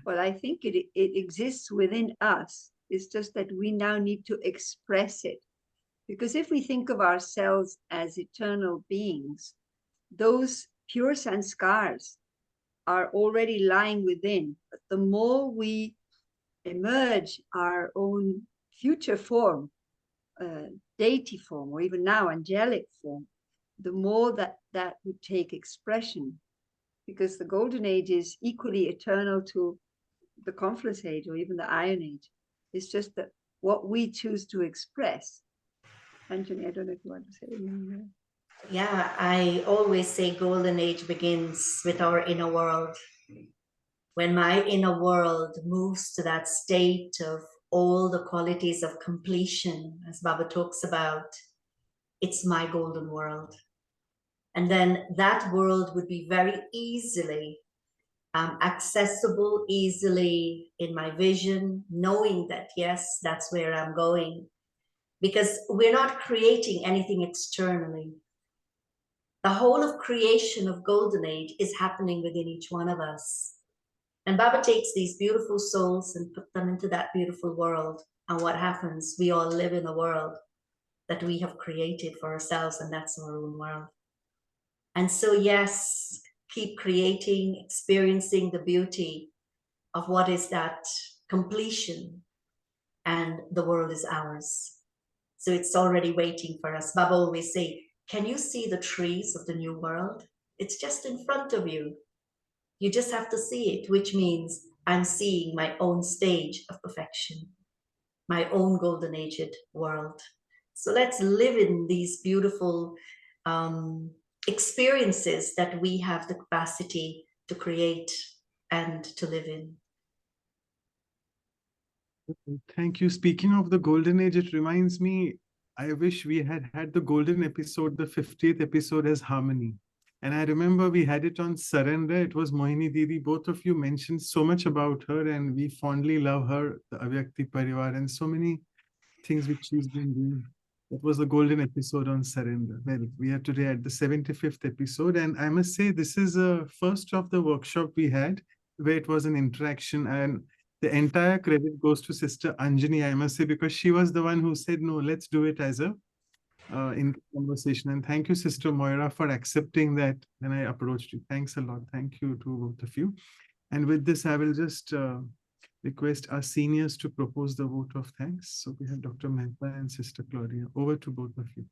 Well, I think it exists within us. It's just that we now need to express it. Because if we think of ourselves as eternal beings, those pure sanskars are already lying within. But the more we emerge our own future form, deity form, or even now angelic form, the more that would take expression. Because the golden age is equally eternal to the confluence age or even the iron age. It's just that what we choose to express. Anjani, I don't know if you want to say anything there. Yeah, I always say golden age begins with our inner world. When my inner world moves to that state of all the qualities of completion, as Baba talks about, it's my golden world. And then that world would be very easily accessible, easily in my vision, knowing that, yes, that's where I'm going. Because we're not creating anything externally. The whole of creation of Golden Age is happening within each one of us. And Baba takes these beautiful souls and put them into that beautiful world. And what happens? We all live in a world that we have created for ourselves, and that's our own world. And so, yes, keep creating, experiencing the beauty of what is that completion, and the world is ours. So it's already waiting for us. Baba always say, can you see the trees of the new world? It's just in front of you. You just have to see it, which means I'm seeing my own stage of perfection, my own golden aged world. So let's live in these beautiful experiences that we have the capacity to create and to live in. Thank you. Speaking of the golden age, it reminds me, I wish we had had the golden episode, the 50th episode, as harmony. And I remember we had it on Surrender. It was Mohini Didi. Both of you mentioned so much about her, and we fondly love her, the Avyakti Parivar, and so many things which she's been doing. That was the golden episode on Surrender. Well, we are today at the 75th episode, and I must say this is a first of the workshop we had where it was an interaction, and the entire credit goes to Sister Anjani, I must say, because she was the one who said, no, let's do it as a in conversation. And thank you, Sister Moira, for accepting that when I approached you. Thanks a lot. Thank you to both of you. And with this, I will just request our seniors to propose the vote of thanks. So we have Dr. Mehta and Sister Claudia. Over to both of you.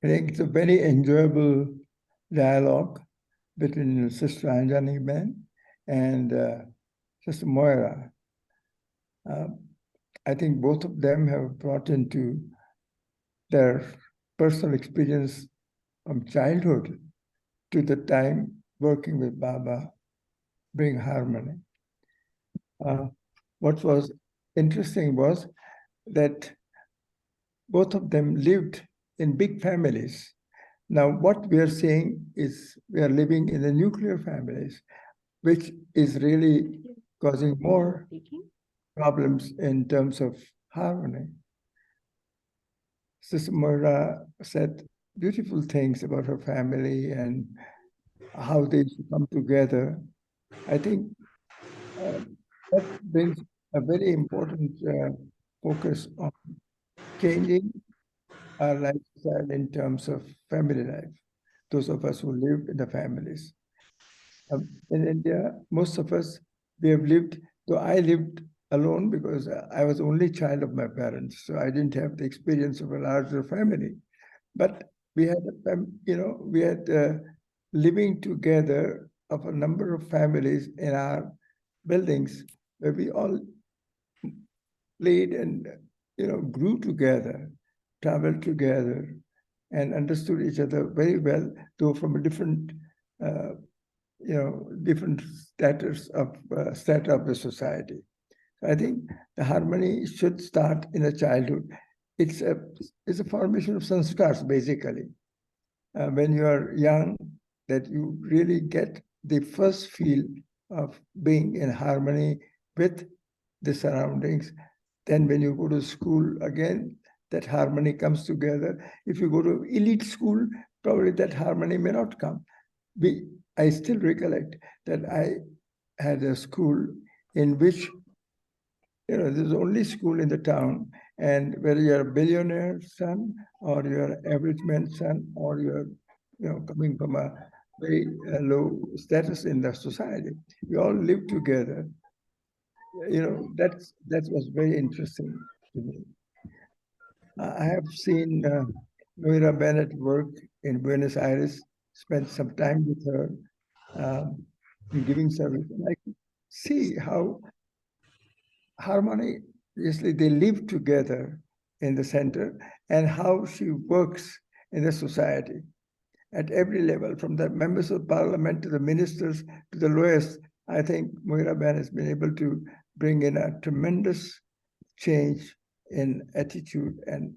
I think it's a very enjoyable dialogue between Sister Anjani Ben and Sister Moira. I think both of them have brought into their personal experience from childhood to the time working with Baba, bring harmony. What was interesting was that both of them lived in big families. Now, what we are saying is we are living in the nuclear families, which is really causing more problems in terms of harmony. Sister Moira said beautiful things about her family and how they should come together. I think that brings a very important focus on changing our lifestyle in terms of family life, those of us who live in the families. In India, most of us, we have lived, though I lived alone because I was only child of my parents, so I didn't have the experience of a larger family. But we had, we had living together of a number of families in our buildings where we all played and, grew together, traveled together, and understood each other very well, though from a different, different status of strata of the society. I think the harmony should start in a childhood. It's a formation of sanskars, basically. When you are young, that you really get the first feel of being in harmony with the surroundings. Then when you go to school again, that harmony comes together. If you go to elite school, probably that harmony may not come. I still recollect that I had a school in which, there's only school in the town, and whether you're a billionaire son or you're an average man's son or you're, coming from a very low status in the society, we all live together. That was very interesting to me. I have seen Moira Bennett work in Buenos Aires, spent some time with her in giving service. And I could see how harmoniously they live together in the center and how she works in the society at every level, from the members of parliament to the ministers to the lowest. I think Moira Bennett has been able to bring in a tremendous change in attitude, and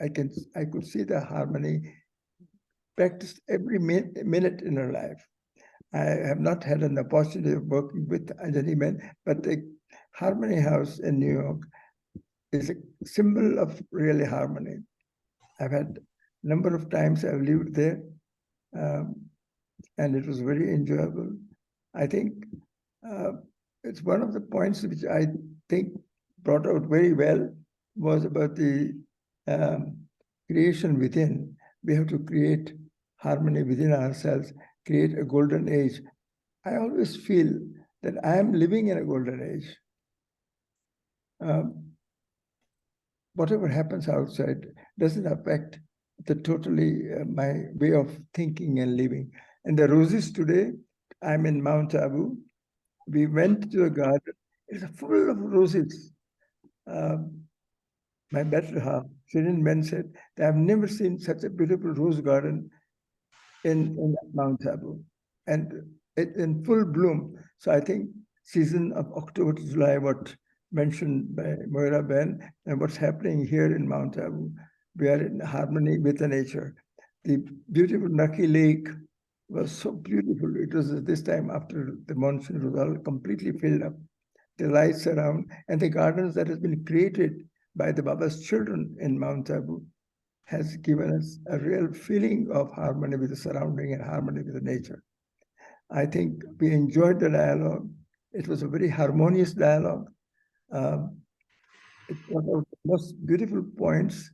I could see the harmony practiced every minute in her life. I have not had an opportunity of working with Anjani men, but the Harmony House in New York is a symbol of really harmony. I've had a number of times I've lived there, and it was very enjoyable. I think it's one of the points which I think brought out very well was about the creation within. We have to create harmony within ourselves, create a golden age. I always feel that I am living in a golden age. Whatever happens outside doesn't affect my way of thinking and living. And the roses today, I'm in Mount Abu. We went to a garden. It's full of roses. My better half, Shirin Ben, said, they have never seen such a beautiful rose garden in Mount Abu, and it in full bloom. So I think season of October to July, what mentioned by Moira Ben, and what's happening here in Mount Abu, we are in harmony with the nature. The beautiful Naki Lake was so beautiful. It was this time after the monsoon was all completely filled up. The lights around and the gardens that has been created by the Baba's children in Mount Abu has given us a real feeling of harmony with the surrounding and harmony with the nature. I think we enjoyed the dialogue. It was a very harmonious dialogue. It was one of the most beautiful points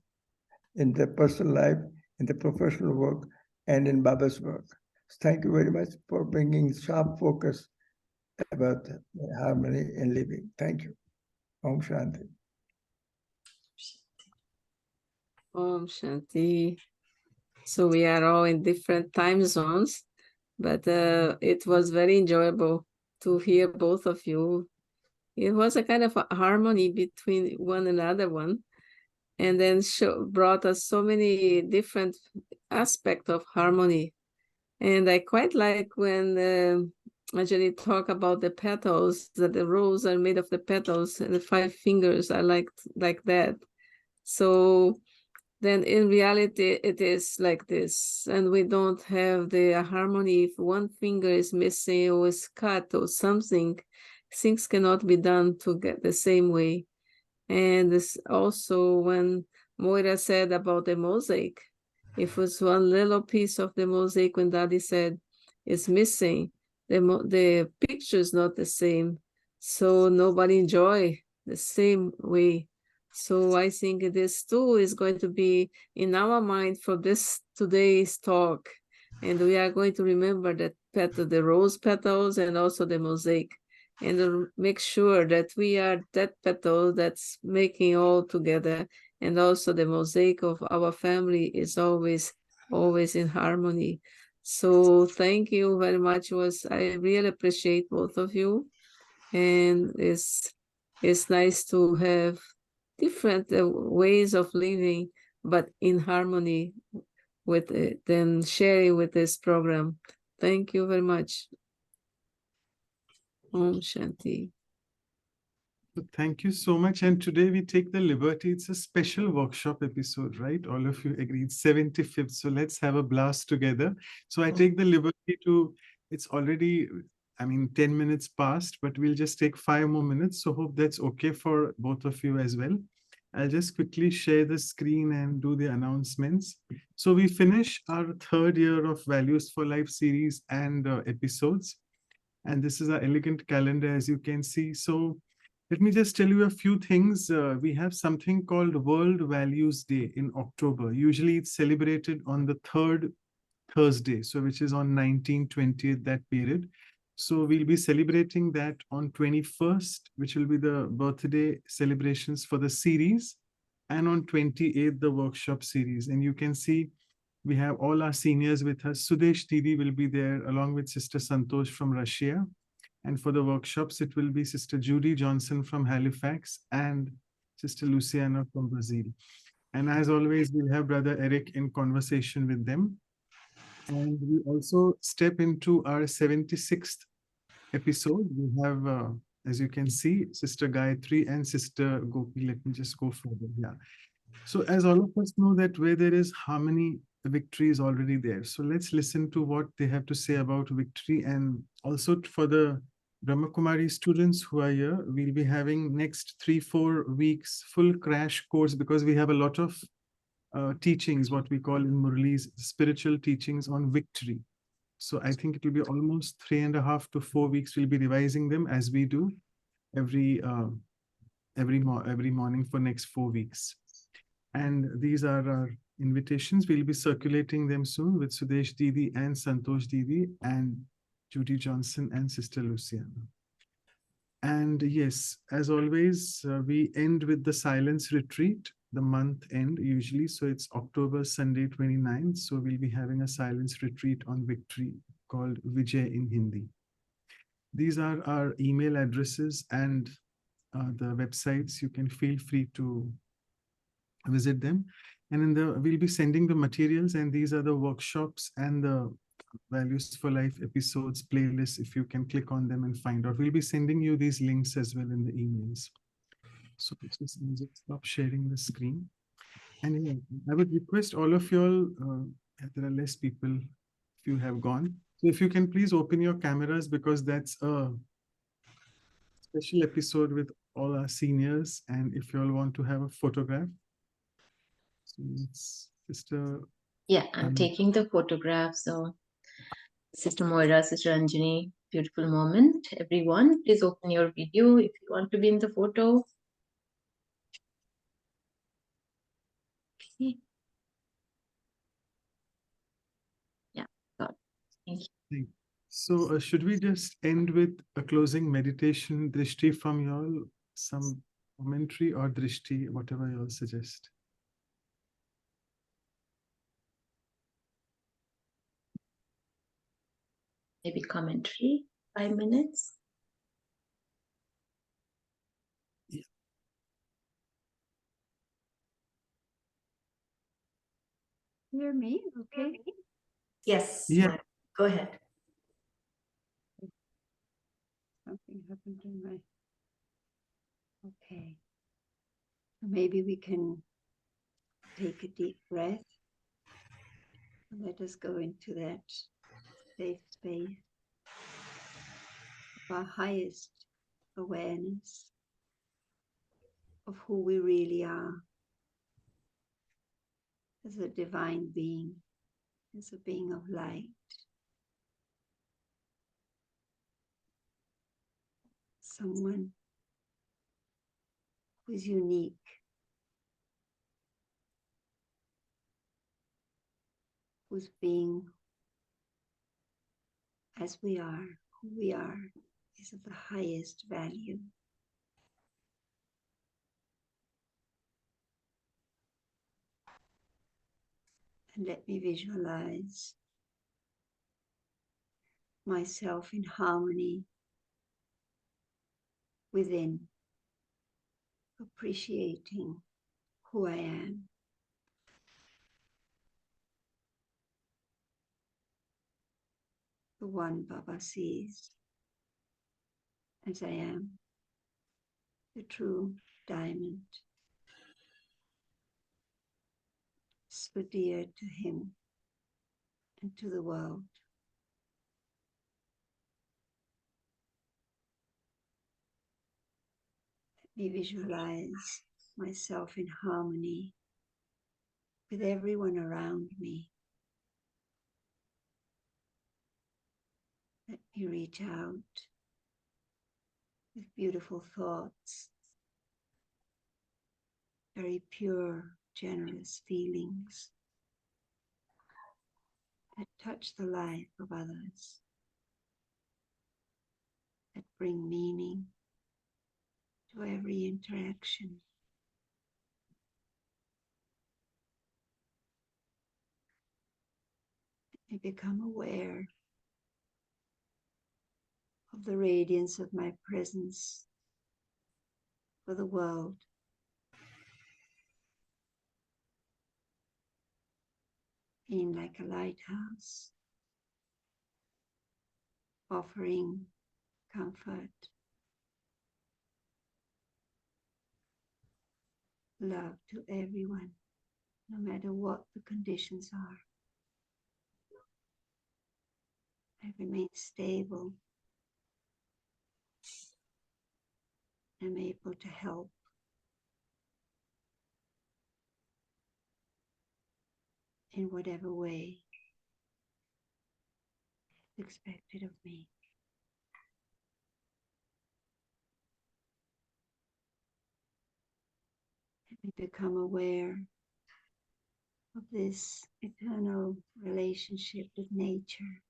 in the personal life, in the professional work, and in Baba's work. So thank you very much for bringing sharp focus about harmony in living. Thank you. Om Shanti. Om Shanti. So we are all in different time zones, but it was very enjoyable to hear both of you. It was a kind of a harmony between one another one, and then brought us so many different aspects of harmony. And I quite like when Anjani talk about the petals, that the rose are made of the petals, and the 5 fingers are like that. So then in reality, it is like this, and we don't have the harmony if one finger is missing or is cut or something. things cannot be done to get the same way. And this also when Moira said about the mosaic, if it's one little piece of the mosaic when Daddy said it's missing, the picture is not the same. So nobody enjoy the same way. So I think this too is going to be in our mind for this today's talk. And we are going to remember that petal, the rose petals and also the mosaic, and make sure that we are that petal that's making all together, and also the mosaic of our family is always in harmony. So thank you very much. I really appreciate both of you, and it's nice to have different ways of living, but in harmony with it, then sharing with this program. Thank you very much. Om Shanti. Thank you so much. And today we take the liberty. It's a special workshop episode, right? All of you agreed, 75th. So let's have a blast together. So I take the liberty to, it's already, 10 minutes past, but we'll just take 5 more minutes. So hope that's okay for both of you as well. I'll just quickly share the screen and do the announcements. So we finish our 3rd year of Values for Life series and episodes. And this is our elegant calendar, as you can see. So let me just tell you a few things. We have something called World Values Day in October. Usually it's celebrated on the 3rd Thursday, so which is on 19th, 20th, that period. So we'll be celebrating that on 21st, which will be the birthday celebrations for the series, and on 28th, the workshop series. And you can see we have all our seniors with us. Sudesh Didi will be there along with Sister Santosh from Russia. And for the workshops, it will be Sister Judy Johnson from Halifax and Sister Luciana from Brazil. And as always, we'll have Brother Eric in conversation with them. And we also step into our 76th episode. We have, as you can see, Sister Gayatri and Sister Gopi. Let me just go further. Yeah. So as all of us know that where there is harmony, victory is already there. So let's listen to what they have to say about victory. And also for the Brahma Kumari students who are here, we'll be having next 3-4 weeks full crash course, because we have a lot of teachings, what we call in Murali's spiritual teachings on victory. So I think it will be almost 3.5 to 4 weeks. We'll be revising them as we do every morning for next 4 weeks. And these are our invitations. We'll be circulating them soon with Sudesh Didi and Santosh Didi and Judy Johnson and Sister Luciana. And yes, as always, we end with the silence retreat, the month end usually. So it's October Sunday 29th. So we'll be having a silence retreat on victory called Vijay in Hindi. These are our email addresses and the websites. You can feel free to visit them. And we'll be sending the materials, and these are the workshops and the Values for Life episodes playlists. If you can click on them and find out, we'll be sending you these links as well in the emails. So just stop sharing the screen. And yeah, I would request all of you all, there are less people if you have gone. So if you can please open your cameras, because that's a special episode with all our seniors. And if you all want to have a photograph. So it's Sister. Yeah, I'm taking the photograph. So Sister Moira, Sister Anjani, beautiful moment. Everyone, please open your video if you want to be in the photo. Okay. Yeah, God. Thank you. So should we just end with a closing meditation, Drishti from you all, some commentary or Drishti, whatever you all suggest? Maybe commentary, 5 minutes. Hear me? Okay. Yes, Yeah. Moira, go ahead. Something happened to my. Okay. Maybe we can take a deep breath. Let us go into that safe space of our highest awareness of who we really are as a divine being, as a being of light. Someone who is unique, whose being as we are, who we are, is of the highest value. And let me visualize myself in harmony within, appreciating who I am. The one Baba sees as I am, the true diamond, so dear to him and to the world. Let me visualize myself in harmony with everyone around me. Let me reach out with beautiful thoughts, very pure, generous feelings that touch the life of others, that bring meaning to every interaction. Let me become aware of the radiance of my presence for the world. Being like a lighthouse, offering comfort, love to everyone, no matter what the conditions are. I remain stable. I'm able to help. In whatever way is expected of me. Let me become aware of this eternal relationship with nature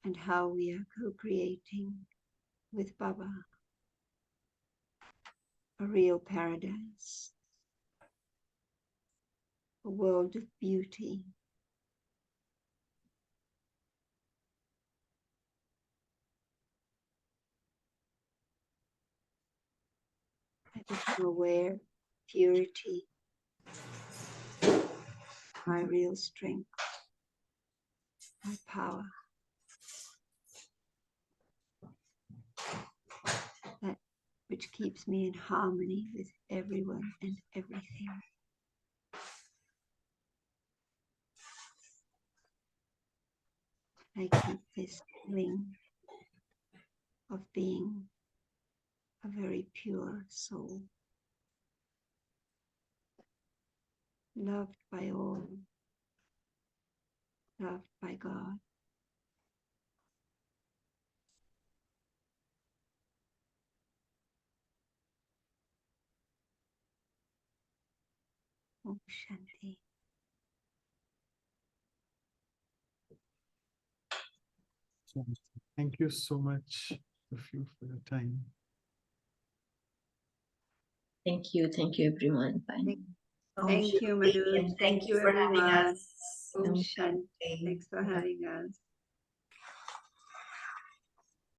and how we are co-creating with Baba a real paradise, a world of beauty. I become aware of purity, my real strength, my power. That which keeps me in harmony with everyone and everything. I keep this feeling of being a very pure soul, loved by all, loved by God. Om Shanti. Thank you so much, of you, for your time. Thank you everyone. Bye. Thank you, Madhu. And thank you for having everyone. us. Om Om Shanti. Thanks for having us.